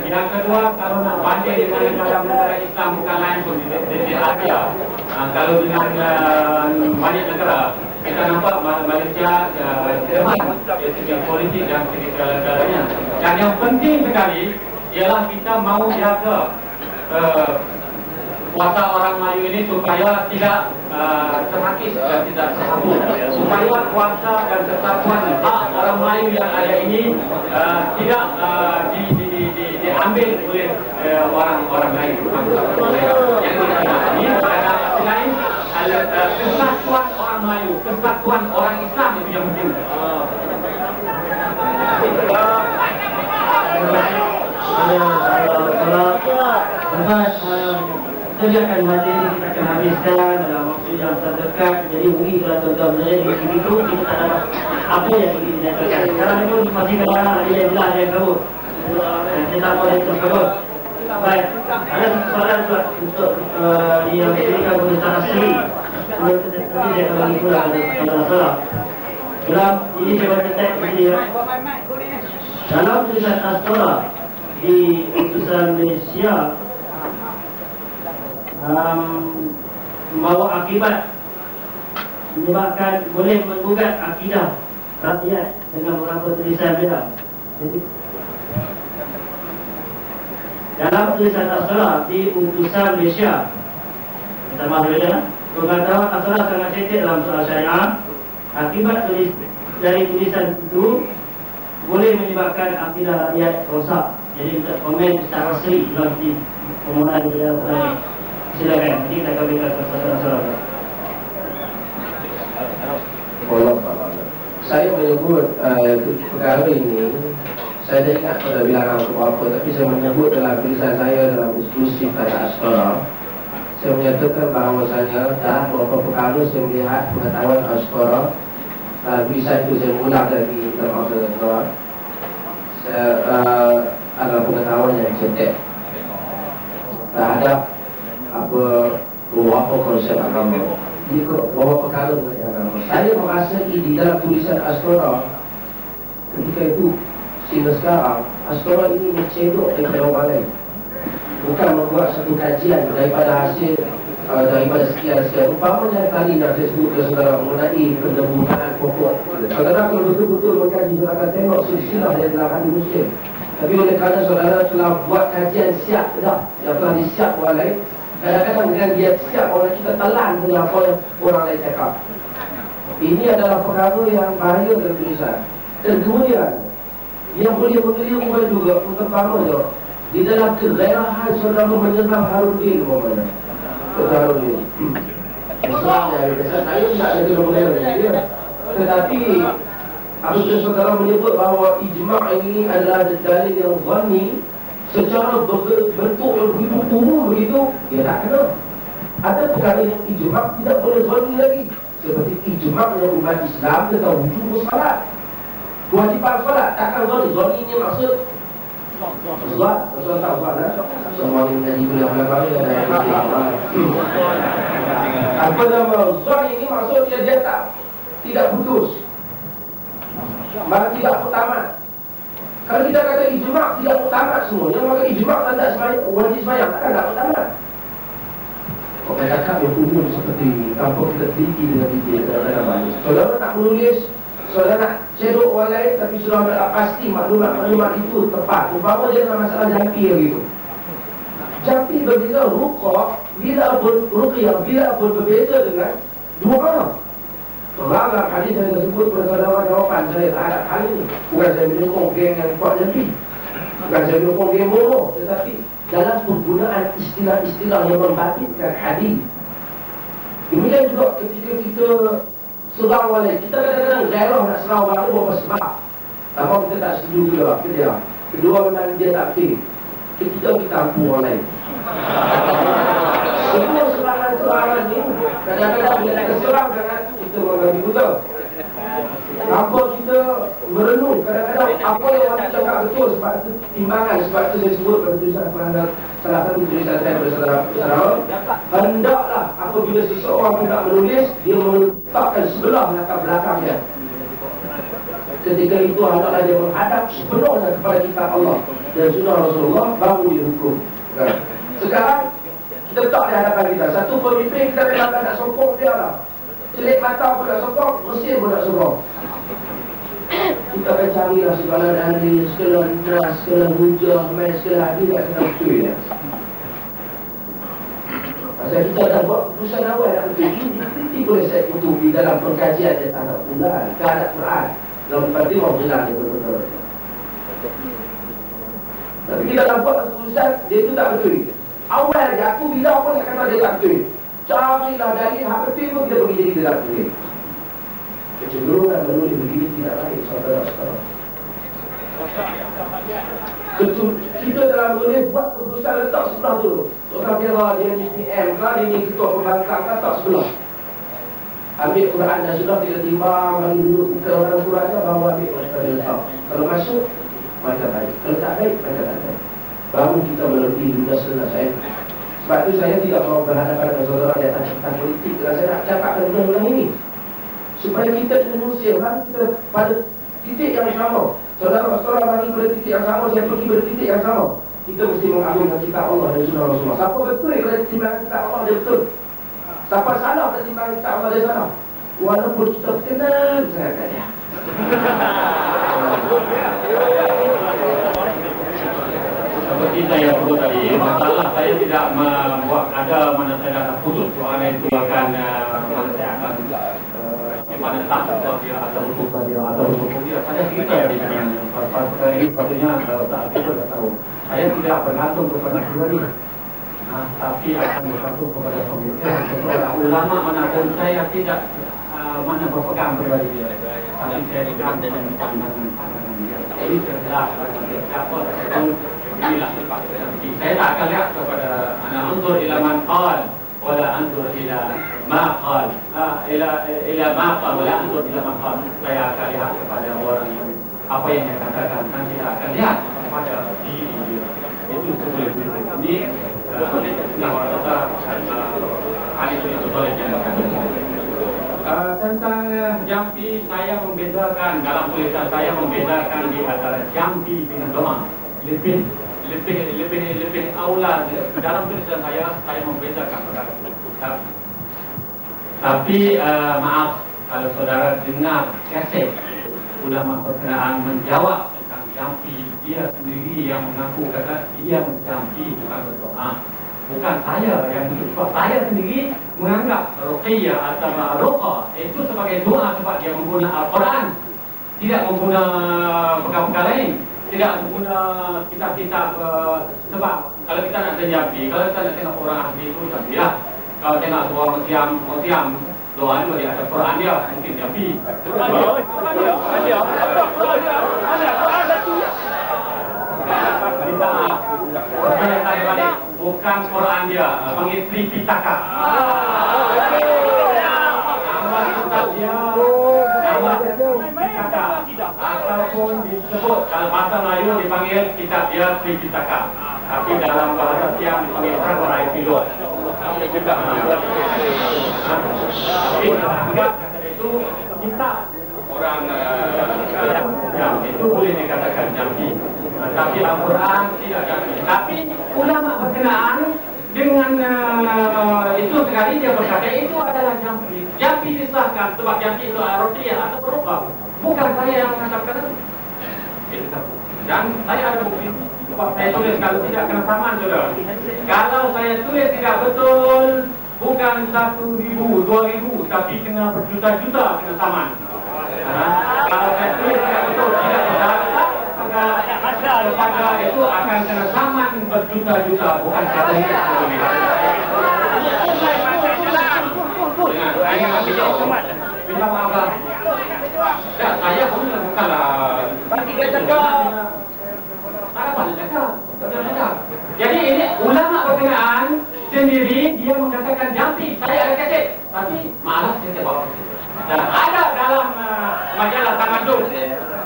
Yang kedua, kalau nak banding dengan negara Islam bukan lain pun di Asia. Kalau dengan banyak negara, kita nampak Malaysia depan dari segi politik dan segi segala-galanya. Dan yang penting sekali ialah kita mahu jaga kuasa orang Melayu ini supaya tidak terhakis dan tidak terhapus. Supaya kuasa dan kesatuan hak orang Melayu yang ada ini tidak diambil oleh orang lain. Yang ini adalah selain kesatuan orang Melayu, kesatuan orang Islam itu yang penting. Kita akan materi kita akan habiskan dalam waktu yang terdekat. Jadi mungkin kalau tuan-tuan berada di sini itu kita tak dapat apa yang ingin dinyatakan. Sekarang itu masih kadang-kadang ada yang belah, ada yang kabur. Kita tak boleh terus kabur. Baik, ada soalan untuk yang diberikan oleh secara asli. Nanti saya akan bagi pula ada masalah. Dalam ini saya baca teks di sini ya. Dalam tulisan Astora di utusan Malaysia membawa akibat menyebabkan boleh menggugat akidah rakyat dengan beberapa tulisan dia. Jadi, dalam tulisan Asra di utusan Malaysia, kita masuk saja. Pengetahuan Asra sangat cetek dalam soal syariah. Akibat dari tulisan itu boleh menyebabkan akidah rakyat rosak. Jadi untuk komen secara asli dalam permohonan di dalam tadi. Silakan, nanti kita akan berikan kepada Saya menyebut perkara ini, saya tidak ingat pada bilangan untuk apa, tapi saya menyebut dalam tulisan saya dalam eksklusif pada Astora. Saya menyatakan bahawasanya dalam beberapa perkara saya melihat pengetahuan Astora. Dalam tulisan itu saya mengulang lagi dalam Astora. Saya adalah pengetahuan yang cetek terhadap beberapa konsep agama. Jadi beberapa perkara mengenai agama. Saya merasai di dalam tulisan Astora ketika itu sehingga sekarang Astora ini mencedok daripada orang lain, bukan membuat satu kajian daripada hasil daripada sekian-sekian. Umpamanya tadi yang saya sebut kepada saudara mengenai pendebutan pokok. Saudara kalau betul-betul mengkaji, saudara akan tengok silsilah yang dalam hadis Muslim. Tapi oleh kerana saudara telah buat kajian siap dah, yang telah disiap orang lain, kadang-kadang dengan dia siap orang kita telan dengan apa yang orang lain cakap. Ini adalah perkara yang bahaya dalam tulisan. Dan kemudian yang boleh mengelirukan juga utamanya di dalam kegairahan saudara menyenang Harudin umpamanya. Betul ni. Saya tidak ada kemudian dia. Tetapi apabila saudara menyebut bahawa ijma' ini adalah dalil yang zani secara bentuk yang begitu umum begitu, dia tak kena. Ada perkara yang ijma' tidak boleh zani lagi. Seperti ijma' yang umat Islam tentang wujub salat, kewajiban salat, takkan zani. Zani ini maksud Solat, solat tak solat semua ni menjadi belah-belah apa nama zon ini maksud dia tidak putus, maka tidak tamat. Kalau kita kata ijma' tidak tamat semuanya, maka ijma' tak wajib sembahyang, takkan tak tamat. Orang cakap yang umum seperti tanpa kita teliti dengan video kadang-kadang. Saudara nak menulis, saudara nak cedok orang lain, tapi sudah tak pasti maklumat itu tepat. Umpama dia dalam masalah jampi begitu. Jampi berbeza ruqyah, bila pun ruqyah, bila pun berbeza dengan doa. Orang dalam hadis saya tersebut pada jawapan saya terhadap hal ini. Bukan saya menyokong geng yang kuat jampi, bukan saya menyokong geng bodoh, tetapi dalam penggunaan istilah-istilah yang membangkitkan hadis. Demikian juga ketika kita serang walai, kita kadang-kadang gairah nak serang walai beberapa sebab. Apa kita tak setuju pula, kita kedua memang dia tak betul. Ketika kita ampu orang lain, semua serangan-serangan ni kadang-kadang bila kita serang, kadang-kadang kita mengambil betul. Apa kita merenung, kadang-kadang apa yang orang cakap betul, sebab itu timbangan. Sebab itu saya sebut pada tulisan pelanggan, salah satu tulisan saya pada saudara, hendaklah apabila seseorang hendak menulis, dia meletakkan sebelah latar belakangnya. Ketika itu hendaklah dia menghadap sepenuhnya kepada kitab Allah dan sunnah Rasulullah, baru dia hukum. Sekarang kita letak di hadapan kita satu pemimpin, kita memang nak sokong dia lah. Celik mata pun nak sokong, mesin pun nak sokong. Kita akan carilah segala dalil, segala nas, segala hujah, segala hadis tak kena betul ya. Pasal kita dah buat keputusan awal nak betul. Ini boleh saya kutubi dalam pengkajian yang tak nak bulan, keadaan Quran. Dalam Fatihah jelas dia betul-betul. Tapi kita dah buat keputusan, dia tu tak betul. Awal je, aku bila pun nak kata dia tak betul. Carilah dalil, hak betul pun kita pergi jadi dia tak betul. Kecenderungan menulis begini tidak baik, saudara-saudara. Kita dalam menulis buat keputusan letak sebelah dulu. Seorang kira dia ni PM kan, dia ni ketua pembangkang kan, letak sebelah. Ambil Quran dan sudah kita timbang, bagi duduk bukan orang Quran kan, baru ambil mereka letak. Kalau masuk, mereka baik. Kalau tak baik, mereka tak baik. Baru kita melalui dunia selesai. Sebab itu saya tidak mau berhadapan dengan saudara di atas tentang politik. Kerana saya nak cakapkan benda-benda ini, supaya kita Indonesia mari kita pada titik yang sama. Saudara-saudara mari pada titik yang sama, saya pergi pada titik yang sama. Kita mesti mengagungkan kitab Allah dan sunnah Rasulullah. Siapa betul kalau timbangan kitab Allah dia betul. Siapa salah kalau timbangan kitab Allah dia salah. Walaupun kita kenal dengan dia. Seperti saya sebut tadi, masalah saya tidak membuat ada mana saya dah putus soalan itu akan mana saya akan mana tak dia atau hukum dia atau hukum dia. Saya cerita di sini perkara ini patutnya tak kita dah tahu. Saya tidak bergantung kepada pribadi, tapi akan bergantung kepada pemikiran kepada ulama manapun. Saya tidak mana berpegang pribadi dia, tapi saya berpegang dengan pandangan dia. Jadi saya jelas siapa inilah. Saya tak akan lihat kepada ana anzur ila man qal wala anzur ila ma qal ila ma qal wala anzur ila man qal. Saya akan lihat kepada orang yang apa yang dia katakan, dan tidak akan lihat kepada diri dia. Itu boleh ini orang kata ahli itu boleh tentang jampi. Saya membedakan dalam tulisan saya, membedakan di antara jampi dengan doa. Lebih aula dalam tulisan saya membedakan perkara itu. Tapi maaf kalau saudara dengar kaset ulama berkenaan menjawab tentang jampi, dia sendiri yang mengaku kata dia menjampi bukan berdoa. Bukan saya yang itu. Sebab saya sendiri menganggap ruqyah atau ruqyah itu sebagai doa, sebab dia menggunakan Al-Quran, tidak menggunakan perkara-perkara lain. Tidak mengguna kitab-kitab sebab kalau kita nak jampi, kalau kita nak tengok orang ahli itu jampilah. Kalau tengok sebuah museum luar ni ada Quran dia, mungkin Jambi. Saya tanya balik, bukan Quran dia, panggil Tripitaka. Nama kitab dia, nama Tripitaka. Ataupun disebut dalam bahasa Melayu dipanggil kitab dia Tripitaka. Tapi dalam bahasa Siam dipanggil Samurai Pilot. Tapi kata itu kitab orang yang itu boleh dikatakan Jambi. Tapi Al-Quran tidak Jambi. Tapi ulama berkenaan dengan itu sekali dia berkata itu adalah Jambi. Jambi disahkan sebab Jambi itu Arabiyah atau berubah. Bukan saya yang mengatakan itu. Dan saya ada bukti. Sebab saya tulis kalau tidak kena saman saudara. Kalau saya tulis tidak betul, bukan 1,000, 2,000, tapi kena berjuta-juta kena saman. Kalau saya tulis tidak betul, tidak benar, maka itu akan kena saman berjuta-juta, bukan 1,000. Minta maaf lah. Ya, saya pun bukanlah. Tidak cakap. Jadi ini ulama berkenaan sendiri dia mengatakan Jambi. Saya ada kaset, tapi malas saya bawa. Dan ada dalam majalah Tamadun,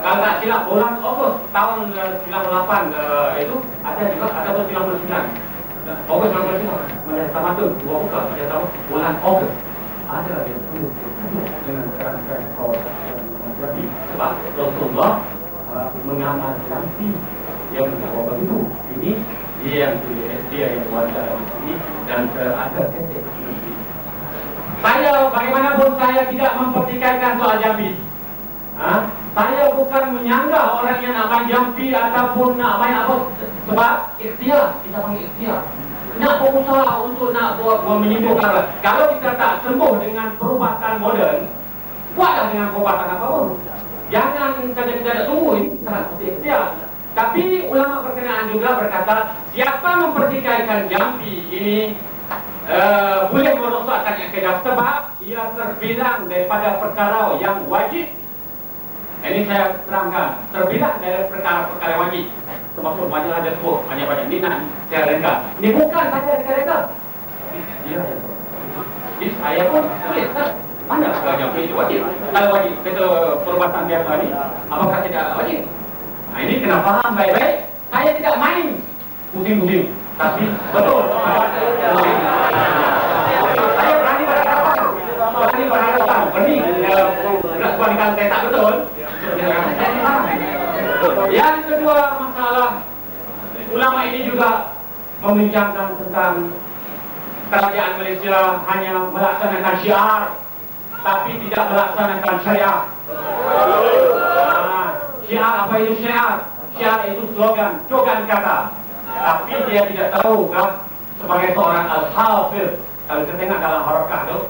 kalau tak silap bulan Ogos tahun 98 itu ada juga ataupun 99. Ogos 99 majalah Tamadun dua buka dia tahu bulan Ogos ada dia dengan kerana Jambi sebab Rasulullah mengamal Jambi. Dia menjawab begitu. Ini dia yang tulis, dia yang baca ini dan ada ketik. Saya bagaimanapun saya tidak mempertikaikan soal Jambi. Saya bukan menyanggah orang yang nak main Jambi ataupun nak main apa sebab ikhtiar, kita panggil ikhtiar. Nak berusaha untuk nak buat menyembuhkan. Kalau kita tak sembuh dengan perubatan moden, buatlah dengan perubatan apapun. Jangan saja kita nak tunggu ini kita nak ikhtiar. Tapi ulama berkenaan juga berkata siapa mempertikaikan Jambi ini boleh merosakkan akidah sebab ia terbilang daripada perkara yang wajib. Ini saya terangkan, terbilang dari perkara-perkara wajib. Termasuk majalah ada sebut banyak-banyak ni nak saya rengah. Ini bukan saja reka-reka. Dia jadi saya pun tulis mana Jambi itu wajib. Kalau wajib kita perubatan biasa ni, apakah tidak wajib? Nah, ini kena faham baik-baik. Saya tidak main musim-musim, tapi betul. Saya berani berhadapan. Bening nak kalau saya tak betul. Yang kedua masalah ulama ini juga membincangkan tentang kerajaan Malaysia hanya melaksanakan syiar, tapi tidak melaksanakan syariah. Syiar apa itu syiar? Syiar itu slogan kata. Tapi dia tidak tahu kan sebagai seorang al-hafiz. Kalau kita tengok dalam harakah tu,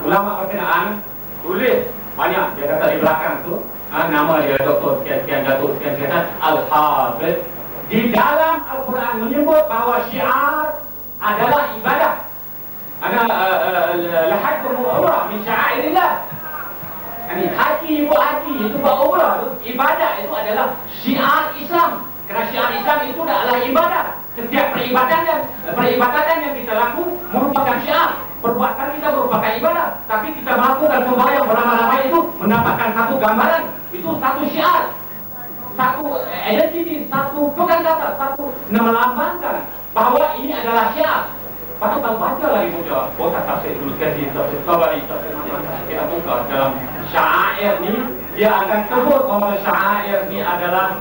ulama berkenaan tulis banyak. Dia kata di belakang tu, nama dia Dr. Sekian Datuk Sekian al-hafiz. Di dalam Al-Quran menyebut bahawa syiar adalah ibadah. Lahajjul umrah min sya'airillah. Haji buat haji itu buat umrah tu ibadah itu adalah syiar Islam. Kerana syiar Islam itu adalah ibadah. Setiap peribadatan yang kita lakukan merupakan syiar. Perbuatan kita merupakan ibadah. Tapi kita melakukan sembahyang beramai-ramai itu mendapatkan satu gambaran. Itu satu syiar, satu identiti, satu bukan kata, satu melambangkan bahawa ini adalah syiar. Patut kita baca lagi buka tafsir dulu sekali, tafsir Tabari, tafsir macam-macam kita buka dalam syair ni, dia akan sebut bahawa syair ni adalah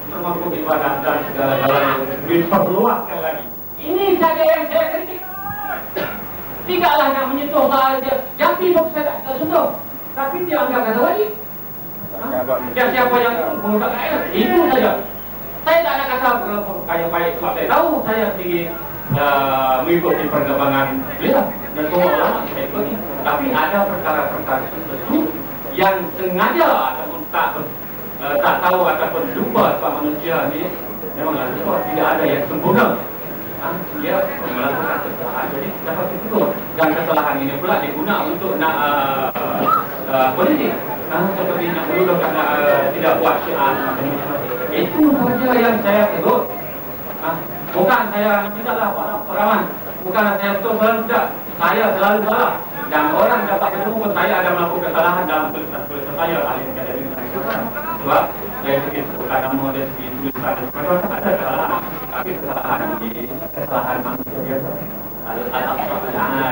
termasuk ibadah dan segala-galanya diperluaskan lagi. Ini saja yang saya kritik. Tidaklah nak menyentuh soal dia. Jambi pun saya tak sentuh, tapi dia anggap kata wajib. Siapa yang menggunakan air, itu saja. Saya tak nak kata kayak baik sebab saya tahu saya sendiri mengikuti perkembangan beliau dan semua ulama saya ikuti. Tapi ada perkara-perkara tertentu yang sengaja ataupun tak tahu ataupun lupa sebab manusia ni memanglah tidak ada yang sempurna. Dia melakukan kesalahan, jadi dapat ditutup. Dan kesalahan ini pula diguna untuk nak politik. Seperti nak menuduhkan tidak buat syiar. Itu saja yang saya tegur. Bukan saya tidaklah Pak Rahman. Bukan saya betul selalu tidak. Saya selalu salah. Dan orang dapat bertemu saya ada melakukan kesalahan dalam tulisan saya ahli akademik nasional. Sebab dari segi sebutkan nama, dari segi tulisan ada kesalahan. Tapi kesalahan manusia biasa.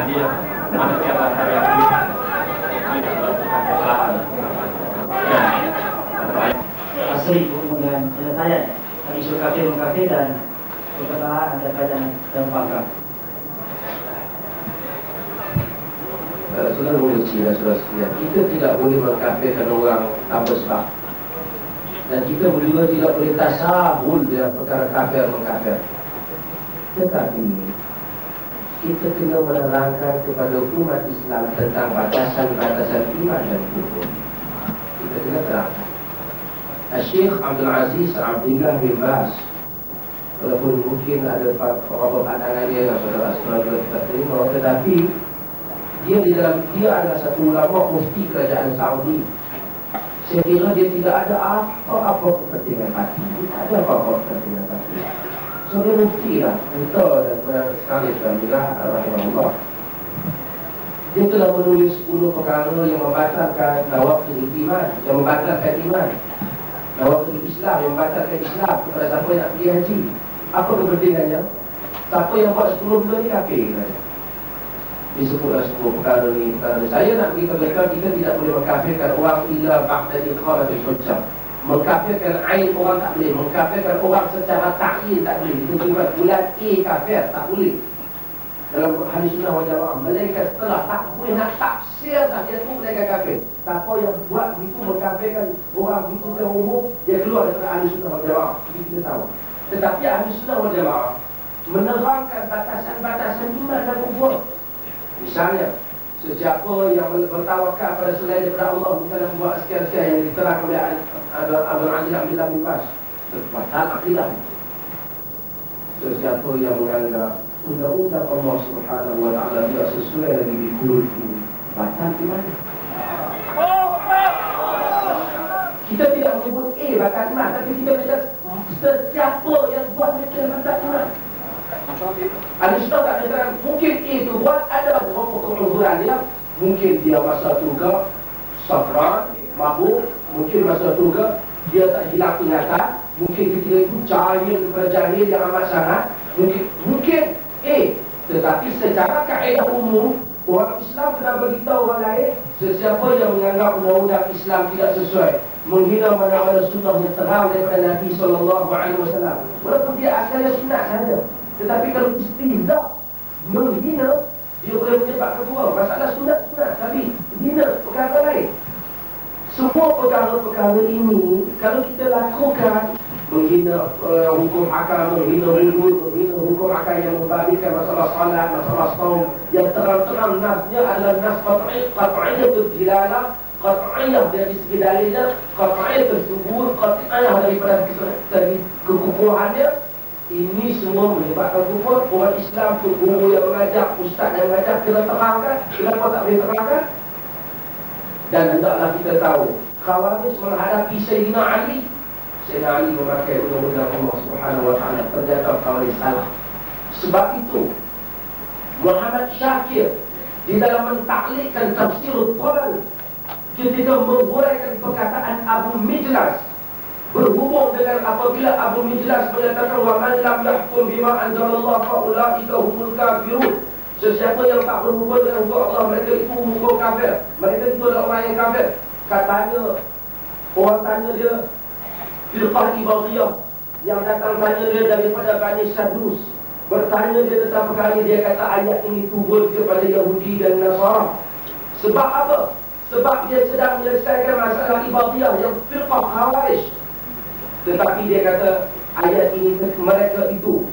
Dia manusia bahasa yang kesalahan. Asli kemudian saya isu kafir mengkafir dan kesalahan ada kaitan dan bangga. Saudara boleh cina saudara sekalian, kita tidak boleh mengkafirkan orang tanpa sebab. Dan kita juga tidak boleh tasahul dalam perkara kafir mengkafir. Tetapi kita kena menerangkan kepada umat Islam tentang batasan-batasan iman dan kufur. Kita kena terangkan. Syekh Abdul Aziz Abdullah bin Baz, walaupun mungkin ada beberapa pandangan dia yang saudara-saudara tidak terima, tetapi dia adalah satu ulama mufti kerajaan Saudi. Saya kira dia tidak ada apa-apa kepentingan hati. Tidak ada apa-apa kepentingan hati. So dia mufti lah, buta dan benar sekali Alhamdulillah rahimahullah. Dia telah menulis 10 perkara yang membatalkan nawaqidul iman, yang membatalkan iman. Nawaqidul Islam, yang membatalkan Islam kepada siapa yang nak pergi haji. Apa kepentingannya? Siapa yang buat 10 benda ni kafir. Disebutlah semua perkara ni. Saya nak beritahu mereka, kita tidak boleh mengkafirkan orang illa ba'da iqamatil hujjah. Mengkafirkan ain orang tak boleh, mengkafirkan orang secara ta'yin tak boleh. Itu juga bulan A kafir tak boleh. Dalam hadis sunnah wal jamaah, mereka setelah tak boleh nak tafsir dah dia tu mereka kafir. Siapa yang buat begitu mengkafirkan orang begitu secara umum, dia keluar daripada ahli sunnah wal jamaah. Ini kita tahu. Tetapi ahli sunnah wal jamaah menerangkan batasan-batasan iman dan kufur. Misalnya, sesiapa yang bertawakal pada selain daripada Allah, misalnya membuat sekian-sekian yang diterangkan oleh Abdul Aziz Abdullah bin Baz, batal akidah. Sesiapa yang menganggap undang-undang Allah Subhanahu wa taala tidak sesuai lagi di kulul ini, batal iman. Kita tidak menyebut batal iman, tapi kita menyebut sesiapa yang buat mereka batal iman. Al-Islam tak menyatakan mungkin itu buat ada beberapa keuzuran dia. Mungkin dia masa tu ke sakran, mabuk. Mungkin masa tu ke dia tak hilang ingatan. Mungkin ketika itu jahil kepada jahil yang amat sangat. Mungkin tetapi secara kaedah umum, orang Islam telah beritahu orang lain, sesiapa yang menganggap undang-undang Islam tidak sesuai, menghina mana-mana sunnah yang terang daripada Nabi SAW, walaupun dia asalnya sunnah saja. Tetapi kalau istihza, menghina, dia boleh menyebabkan dua. Masalah sunat, tapi hina perkara lain. Semua perkara-perkara ini, kalau kita lakukan, menghina hukum akal, menghina wudhu, menghina hukum akal yang membabitkan masalah salat, masalah saum, yang terang-terang nasnya adalah nas qat'iyah terdilalah, qat'iyah dari segi dalilnya, qat'iyah tersubur, qat'iyah daripada kekukuhannya. Ini semua menyebabkan kufur. Orang Islam tu, guru yang mengajar, ustaz yang mengajar, kena terangkan. Kenapa tak boleh terangkan? Dan hendaklah kita tahu, Khawarij menghadapi Sayyidina Ali. Sayyidina Ali memakai undang-undang Allah Subhanahu wa taala. Ternyata Khawarij salah. Sebab itu Muhammad Syakir di dalam mentaklikkan tafsirul Quran, ketika menguraikan perkataan Abu Mijlas, berhubung dengan apabila Abu Mijlas menyatakan wa man lam yahkum bima anzalallah fa ulaika humul kafirun. Sesiapa yang tak berhubung dengan hukum Allah, mereka itu hukum kafir. Mereka itu adalah orang yang kafir. Katanya, orang tanya dia, firqah Ibadiyah yang datang tanya dia daripada Bani Sadus, bertanya dia tentang perkara ini. Dia kata ayat ini turun kepada Yahudi dan Nasara. Sebab apa? Sebab dia sedang menyelesaikan masalah Ibadiyah yang firqah Khawarij. Tetapi dia kata ayat ini mereka itu,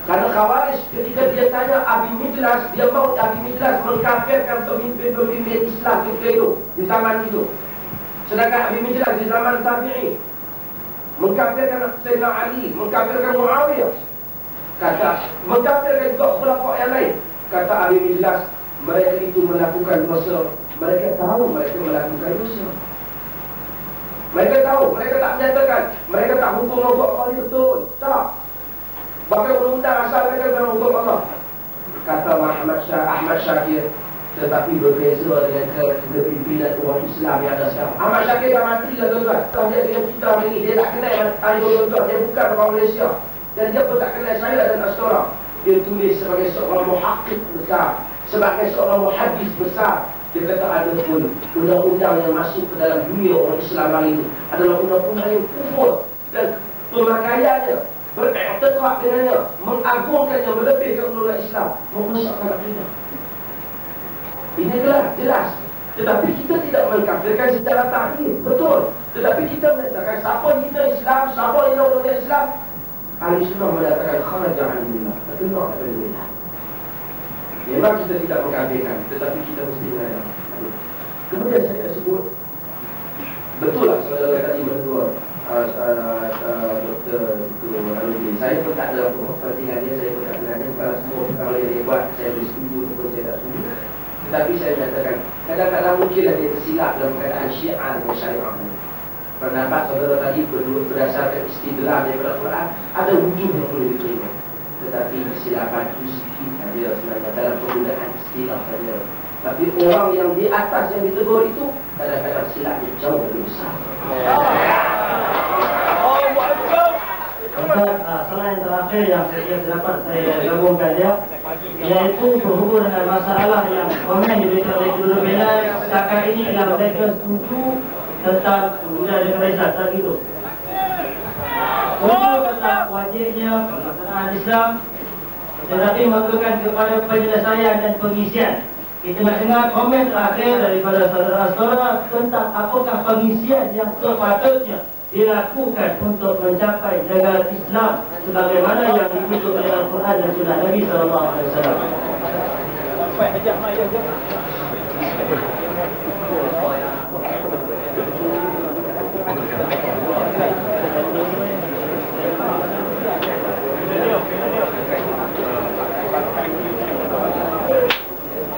karena Khawarij ketika dia tanya Abi Mijlas, dia mahu Abi Mijlas mengkafirkan pemimpin-pemimpin Islam ketika itu, di zaman itu. Sedangkan Abi Mijlas di zaman Tabi'i mengkafirkan Sayyidina Ali, mengkafirkan Muawiyah, kata mengkafirkan juga khulafa yang lain. Kata Abi Mijlas, mereka itu melakukan dosa, mereka tahu mereka melakukan dosa. Mereka tahu, mereka tak menyatakan, mereka tak hukum Allah Allah betul. Tak. Bahkan undang-undang asal mereka bukan hukum Allah. Kata Ahmad Syakir, tetapi berbeza dengan kepimpinan umat Islam yang ada sekarang. Ahmad Syakir dah mati dah tuan-tuan. Kalau dia dengan kita hari ini, dia tak kenal hari tuan-tuan. Dia bukan orang Malaysia. Dan dia pun tak kenal saya dan Astora. Dia tulis sebagai seorang muhakkik besar, sebagai seorang muhaddis besar. Dia kata ada pun undang-undang yang masuk ke dalam dunia orang Islam hari ini adalah undang-undang yang kufur dan pemakaiannya, beriktikad dengannya, mengagungkannya melebihkan undang-undang Islam, merosakkan akidah. Ini jelas. Tetapi kita tidak mengkafirkan secara takhir, betul. Tetapi kita menyatakan siapa kita Islam, siapa yang undang-undang Islam. Ahli Sunnah menyatakan kharaja anillah, keluar daripada millah. Memang kita tidak mengkafirkan, tetapi kita mesti mengajar. Kemudian saya sebut, betul lah saudara tadi menegur Dr. Aludin. Saya pun tak dalam kepentingan dia, saya pun tak kenal dia. Bukanlah semua perkara yang dia buat saya boleh setuju ataupun saya tak setuju. Tetapi saya menyatakan, kadang-kadang mungkinlah dia tersilap dalam keadaan syiar dan syariah. Pendapat saudara tadi berdasarkan istidlal daripada Quran, ada wujud yang boleh diterima. Tetapi kesilapan itu sedikit saja sebenarnya dalam penggunaan istilah saja. Tapi orang yang di atas yang ditegur itu kadang-kadang silapnya jauh lebih besar. Salah yang terakhir yang saya dapat saya gabungkan dia, iaitu berhubung dengan masalah yang komen diberikan oleh Guru Bina. Setakat ini adalah mereka setuju tentang budaya demokrasi gitu. Setuju tentang wajibnya pelaksanaan Islam, tetapi mengajukan kepada penyelesaian dan pengisian. Kita nak dengar komen terakhir daripada saudara-saudara tentang apakah pengisian yang sepatutnya dilakukan untuk mencapai negara Islam sebagaimana yang dituntut oleh Al-Quran dan Sunnah Nabi sallallahu alaihi wasallam. Sampai ajak mai dia.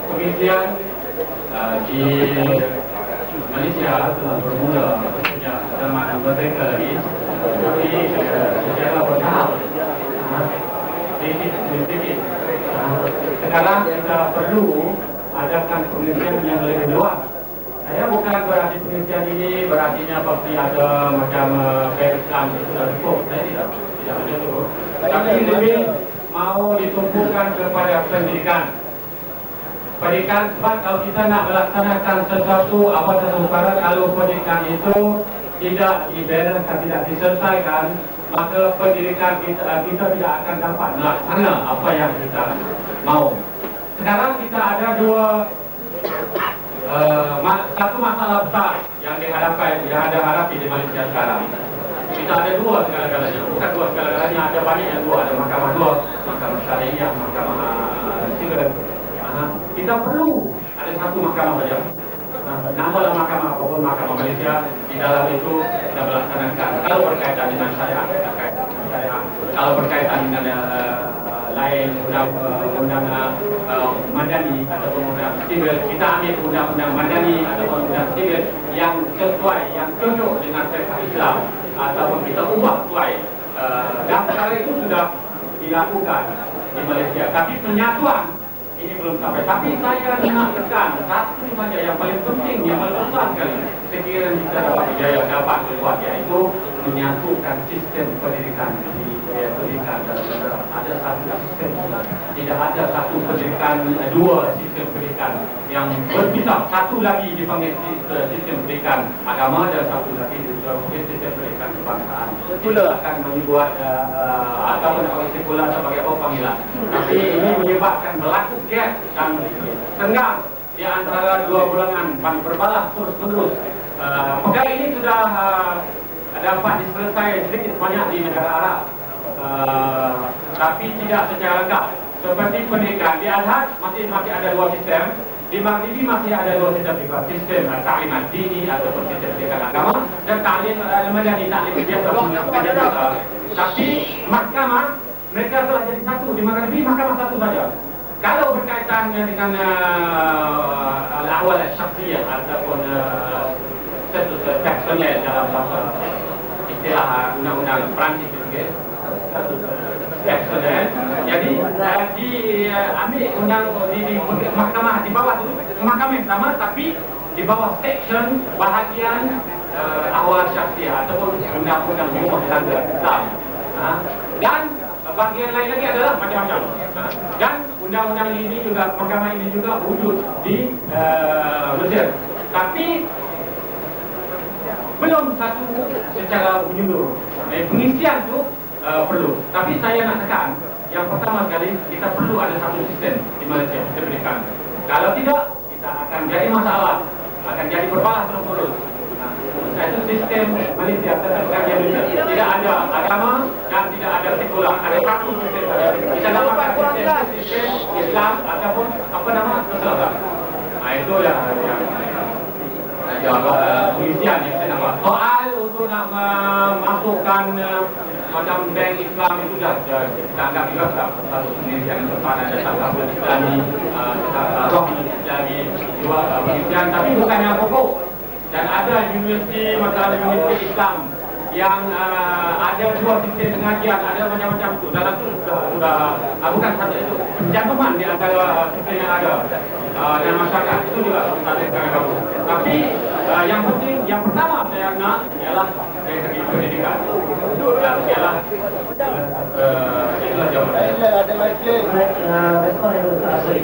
Pengisian di Malaysia telah bermula sejak zaman merdeka lagi, tapi secara bertahap, sedikit. Sekarang kita perlu adakan pengisian yang lebih luas. Saya bukan berarti pengisian ini berartinya pasti ada macam Islam itu sudah cukup. Saya tidak macam itu. Tapi lebih mau ditumpukan kepada pendidikan. Pendidikan, sebab kalau kita nak melaksanakan sesuatu perkara, kalau pendidikan itu tidak dibereskan, tidak diselesaikan, maka pendidikan kita tidak akan dapat melaksanakan apa yang kita mau. Sekarang kita ada satu masalah besar yang dihadapi di Malaysia sekarang. Kita ada dua segala-galanya, bukan dua segala-galanya, ada banyak yang dua, ada mahkamah dua, mahkamah syariah, mahkamah civil. Kita perlu ada satu mahkamah saja. Namalah mahkamah apapun, mahkamah Malaysia, di dalam itu kita melaksanakan kalau berkaitan dengan syariat, kalau berkaitan dengan lain undang-undang madani ataupun undang sivil, kita ambil undang-undang madani ataupun undang sivil yang sesuai, yang cocok dengan syariat Islam, ataupun kita ubah sesuai. Dan perkara itu sudah dilakukan di Malaysia. Tapi penyatuan ini belum sampai. Tapi saya nak tekan satu saja yang paling penting, yang paling besar sekali. Sekiranya kita dapat berjaya dapat berbuat, iaitu menyatukan sistem pendidikan di pendidikan dalam negara. Ada satu sistem, tidak ada satu pendidikan, dua sistem pendidikan yang berpisah. Satu lagi dipanggil sistem pendidikan agama dan satu lagi dipanggil sistem pendidikan kebangsaan. Itu akan membuat ataupun sekular sebagai apa panggilan. Tapi ini menyebabkan berlaku gap dan tenggang di antara dua golongan berbalas terus-menerus. Perkara ini sudah dapat diselesaikan sedikit banyak di negara Arab, tapi tidak secara lengkap. Seperti pendidikan di Al-Haj masih ada dua sistem, di Maghribi masih ada dua sistem juga, sistem ta'lim dini ataupun sistem pendidikan agama dan ta'lim madani, ta'lim biasa. Tapi mahkamah mereka telah jadi satu. Di Maghribi mahkamah satu saja. Kalau berkaitan dengan al-ahwal al-syakhsiyah ataupun status personal dalam bahasa istilah undang-undang Perancis itu, status personal. Jadi diambil undang di mahkamah di bawah itu, mahkamah yang sama tapi di bawah section bahagian ahwal syakhsiyah ataupun undang-undang rumah tangga Islam. Dan bahagian lain lagi adalah macam-macam. Dan undang-undang ini juga, mahkamah ini juga wujud di Mesir. Tapi belum satu secara menyeluruh. Pengisian itu perlu. Tapi saya nak tekan, yang pertama sekali kita perlu ada satu sistem di Malaysia diberikan. Kalau tidak, kita akan jadi masalah, akan jadi berbalas terus-terus. Itu sistem Malaysia tidak ada agama dan tidak ada sekular. Ada satu sistem saja. Kita dapatkan sistem Islam ataupun apa nama Islam. Itu yang pengisian yang saya nampak. Soal untuk nak memasukkan macam bank Islam itu dah kita anggap juga satu pengisian yang tepat. Ada satu Islami, roh Islami, dua pengisian, tapi bukan yang pokok. Dan ada universiti, masalah universiti Islam yang ada dua sistem pengajian, ada macam-macam itu. Dalam itu sudah bukan satu itu pencantuman di antara sistem yang ada dan masyarakat itu juga satu yang bagus. Tapi yang penting, yang pertama saya nak ialah dari segi pendidikan. Dan ialah itulah jawapan. Ada lagi respon yang berasal.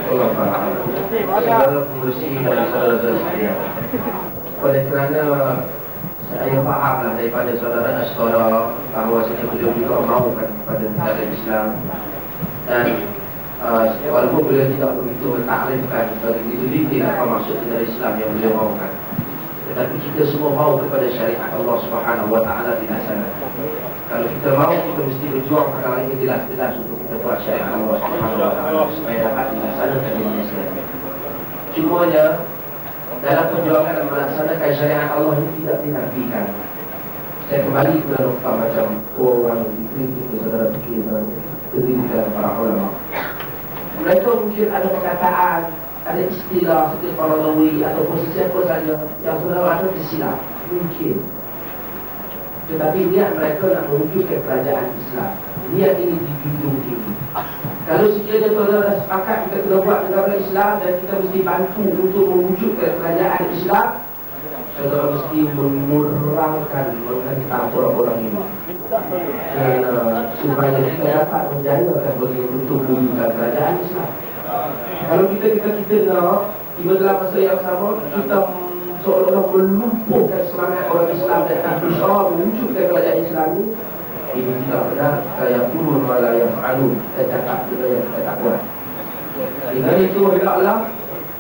Allah faham. Saudara pengurusi dan saudara sekalian, oleh kerana saya fahamlah daripada saudara bahawasanya beliau juga mahukan kepada negara Islam, dan walaupun beliau tidak begitu mentakrifkan begitu detail apa maksud negara Islam yang beliau mahukan, tetapi kita semua mahu kepada syariat Allah Subhanahu Wa Taala dilaksanakan. Kalau kita mahu, kita mesti berjuang perkara ini jelas-jelas untuk kita buat syariat Allah Subhanahu Wa Taala supaya dapat dilaksanakan di Malaysia. Cumanya dalam perjuangan dan melaksanakan syariat Allah ini tidak dinafikan. Saya kembali kepada nukta macam orang dikritik saudara fikir dan pendidikan para ulama. Mereka mungkin ada perkataan, ada istilah seperti paralawi ataupun sesiapa saja yang saudara rasa tersilap. Mungkin. Tetapi niat mereka nak mewujudkan kerajaan Islam. Niat ini dijunjung tinggi. Kalau sekiranya saudara sepakat kita kena buat negara Islam dan kita mesti bantu untuk mewujudkan kerajaan Islam, saudara mesti mengurangkan menentang orang-orang ini. Supaya kita dapat menjayakan betul mewujudkan kerajaan Islam. Kalau kita nak tiba dalam masa yang sama kita seolah-olah melumpuhkan semangat orang Islam dan tak berusaha mewujudkan kerajaan Islam ini tidak benar. Saya pun malah yang fa'alun, kita cakap benda yang kita tak buat. Dengan itu hendaklah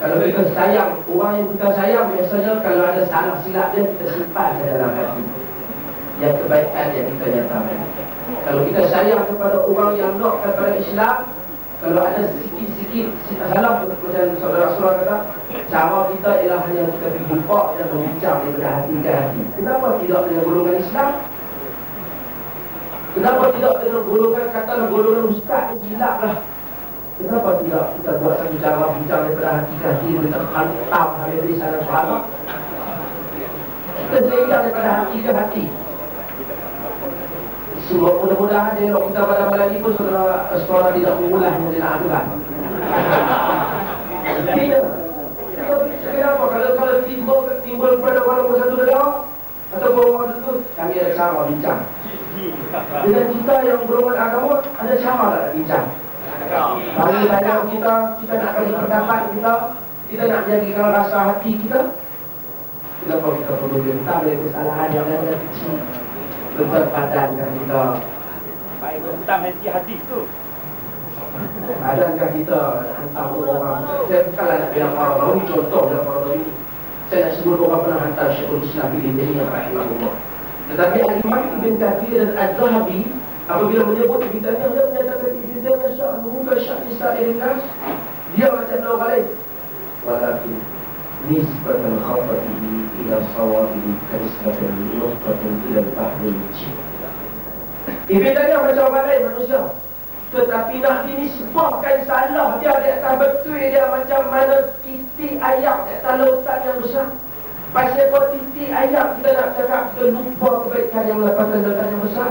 kalau kita sayang orang yang kita sayang, biasanya kalau ada salah silap dia kita simpan dalam hati yang kebaikan yang kita nyatakan. Kalau kita sayang kepada orang yang nak kepada Islam, kalau ada sikit-sikit salah macam saudara-saudara kata, cara kita ialah hanya kita pergi jumpa dan berbincang daripada hati ke hati. Kenapa tidak dengan golongan Islam? Kenapa tidak dengan golongan, katalah golongan ustaz yang silap lah? Kenapa tidak kita buat satu cara bincang daripada hati ke hati, kita hantam habis salah sahabat? Kita bincang daripada hati ke hati. Semua mudah-mudahan dialog kita pada malam ini pun saudara tidak mengulas yang dia nak adukan. Kenapa? Kalau timbul pada walaupun satu negara ataupun orang tertentu, kami ada cara bincang. Dengan kita yang golongan agama, ada cara nak bincang. Bagi tanya kita nak bagi pendapat kita nak jadikan rasa hati kita. Kenapa kita perlu bentang dari kesalahan yang ada kecil? Berpadankan kita. Baik, tentang hadis tu. Padankah kita hantar orang? Saya bukanlah nak bilang Paralawi, contoh dalam Paralawi. Saya nak sebut orang pernah hantar Syekhul Islam Ibn Taimiyah rahimahullah. Tetapi Al-Imam Ibn Kathir dan Az-Zahabi apabila menyebut Ibn Taimiyah, dia menyatakan Ibn Taimiyah sya'nuka sya'ni sa'ilin nas. Dia macam orang lain. Walakin nisbatan khafatihi ila sawabihi kanisbatan nusbatan ila al-bahri. Ibn Taimiyah macam orang lain manusia. Tetapi nak dinisbahkan salah dia di atas betul dia macam mana titik ayam di atas lautan yang besar. Pasal kau titik ayam kita nak cakap kita lupa kebaikan yang melakukan lautan yang besar.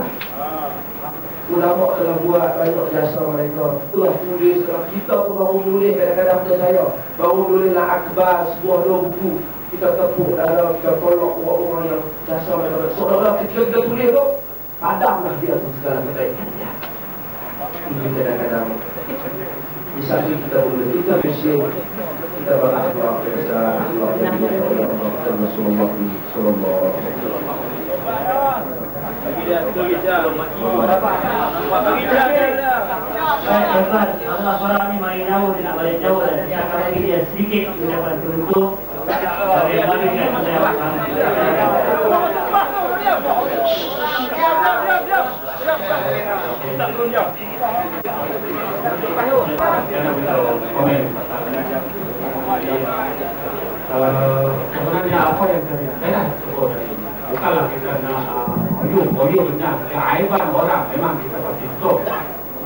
Ulama telah buat banyak jasa mereka. Telah tulis, kita pun baru tulis kadang-kadang macam saya. Baru tulislah akbar sebuah 2 buku. Kita tepuk dalam, kita tolak orang yang jasa mereka. Seolah-olah kita tulis tu, padamlah dia tu segala kebaikan dia. Ini kadang-kadang di satu kita boleh, kita muslim, kita berakhlak dasar akhlak yang Allah Rasulullah sallallahu alaihi wasallam. Orang ni main jauh, tidak balik jauh dan dia akan lagi dia sedikit mendapat bentuk bagaimana dia mendapat. Sebenarnya apa yang saya sebut tadi bukanlah kita nak oyun-oyunnya keaiban orang, memang kita pasti stop.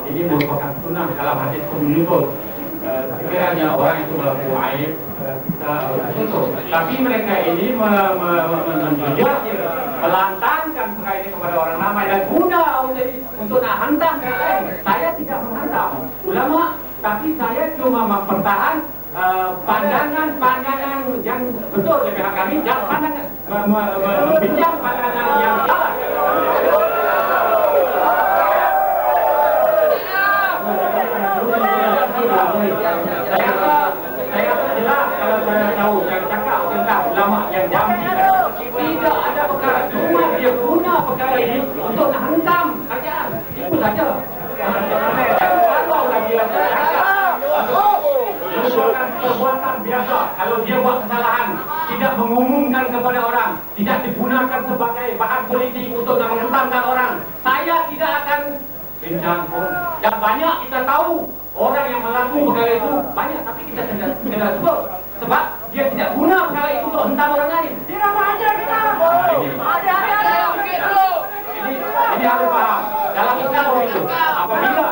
Ini merupakan sunnah dalam hadis menyebut sekiranya orang itu melakukan aib kita tutup. Tapi mereka ini menunjuk, melantangkan perkara ini kepada orang ramai dan guna untuk nak hantam mereka lain. Saya tidak menghantam ulama, tapi saya cuma mempertahan pandangan yang betul dari pihak kami, jangan pandangan membincang pandangan yang salah. Saya jelas kalau saya tahu, saya cakap tentang ulama yang jambi. Tidak ada perkara, cuma dia guna perkara ini untuk nak hantam kerajaan. Itu saja. Kalau lagi dia cakap merupakan perbuatan biasa. Kalau dia buat kesalahan, tidak mengumumkan kepada orang, tidak digunakan sebagai bahan politik untuk menghentamkan orang, saya tidak akan bincang pun. Yang banyak kita tahu orang yang melakukan perkara itu banyak, tapi kita tidak sebut sebab dia tidak guna perkara itu untuk hentam orang lain. Dia apa aja kita? Ini harus paham. Dalam Islam itu, apabila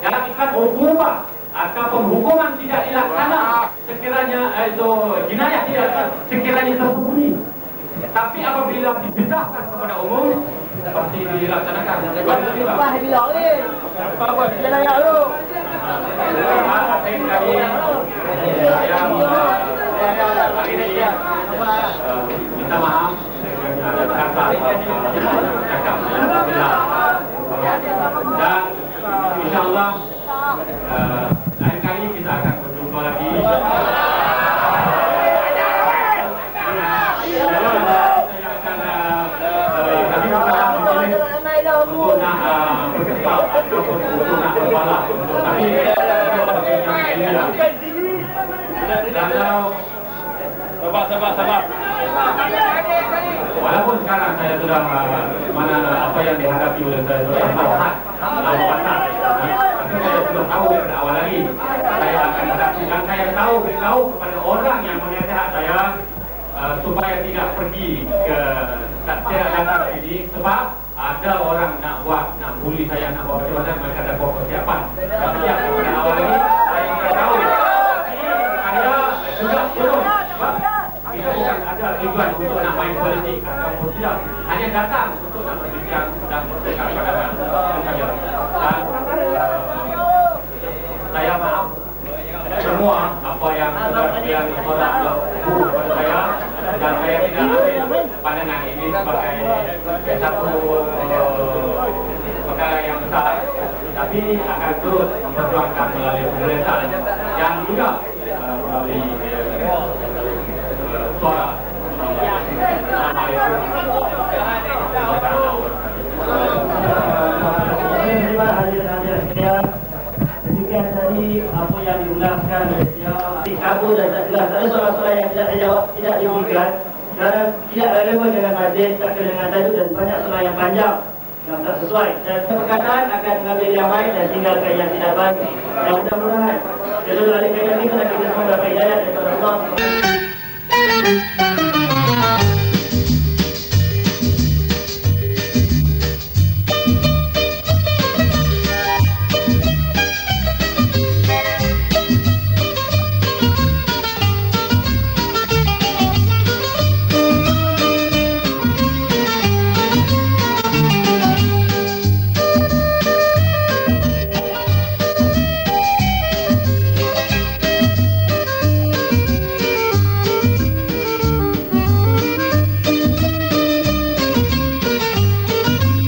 dalam Islam hukuman ataupun hukuman tidak dilaksanakan, sekiranya itu jenayah tidak sekiranya tersembunyi, tapi apabila didedahkan kepada umum pasti dilaksanakan. Wah, bilang ni. Apa dia layak lu? Minta maaf ada kata cakap dan insyaallah lain kali kita akan berjumpa lagi. Untuk nak berkesal ataupun untuk nak berbalas, tapi kalau sabar. Walaupun sekarang saya sudah mana apa yang dihadapi oleh saya sudah melihat lawan, tapi saya sudah tahu dari awal lagi saya akan hadapi dan saya tahu beritahu kepada orang yang menasihat saya supaya tidak pergi ke tidak datang ke sini sebab ada orang nak buat, nak bully saya, nak buat macam-macam, mereka ada buat persiapan. Tapi yang pada awal lagi saya sudah tahu Anda juga turun sebab kita bukan ada tujuan untuk nak main politik ataupun tidak, hanya datang untuk nak berbincang dan bercakap pandangan saja. Dan saya maaf semua apa yang sudah ditolak kepada saya, dan saya tidak ambil pandangan ini sebagai satu perkara yang besar, tapi akan terus memperjuangkan melalui pemerintahan dan juga melalui suara. Terima hadir-hadir sekalian. Demikian tadi apa yang diulaskan oleh Abu dan tak jelas. Ada soalan-soalan yang tidak dijawab, tidak diberikan kerana tidak relevan dengan hadis, tak kena dengan tajuk dan banyak soalan yang panjang yang tak sesuai. Dan perkataan akan mengambil yang baik dan tinggalkan yang tidak baik. Dan mudah-mudahan Jalur Alim ini kita semua dapat hidayah daripada Allah.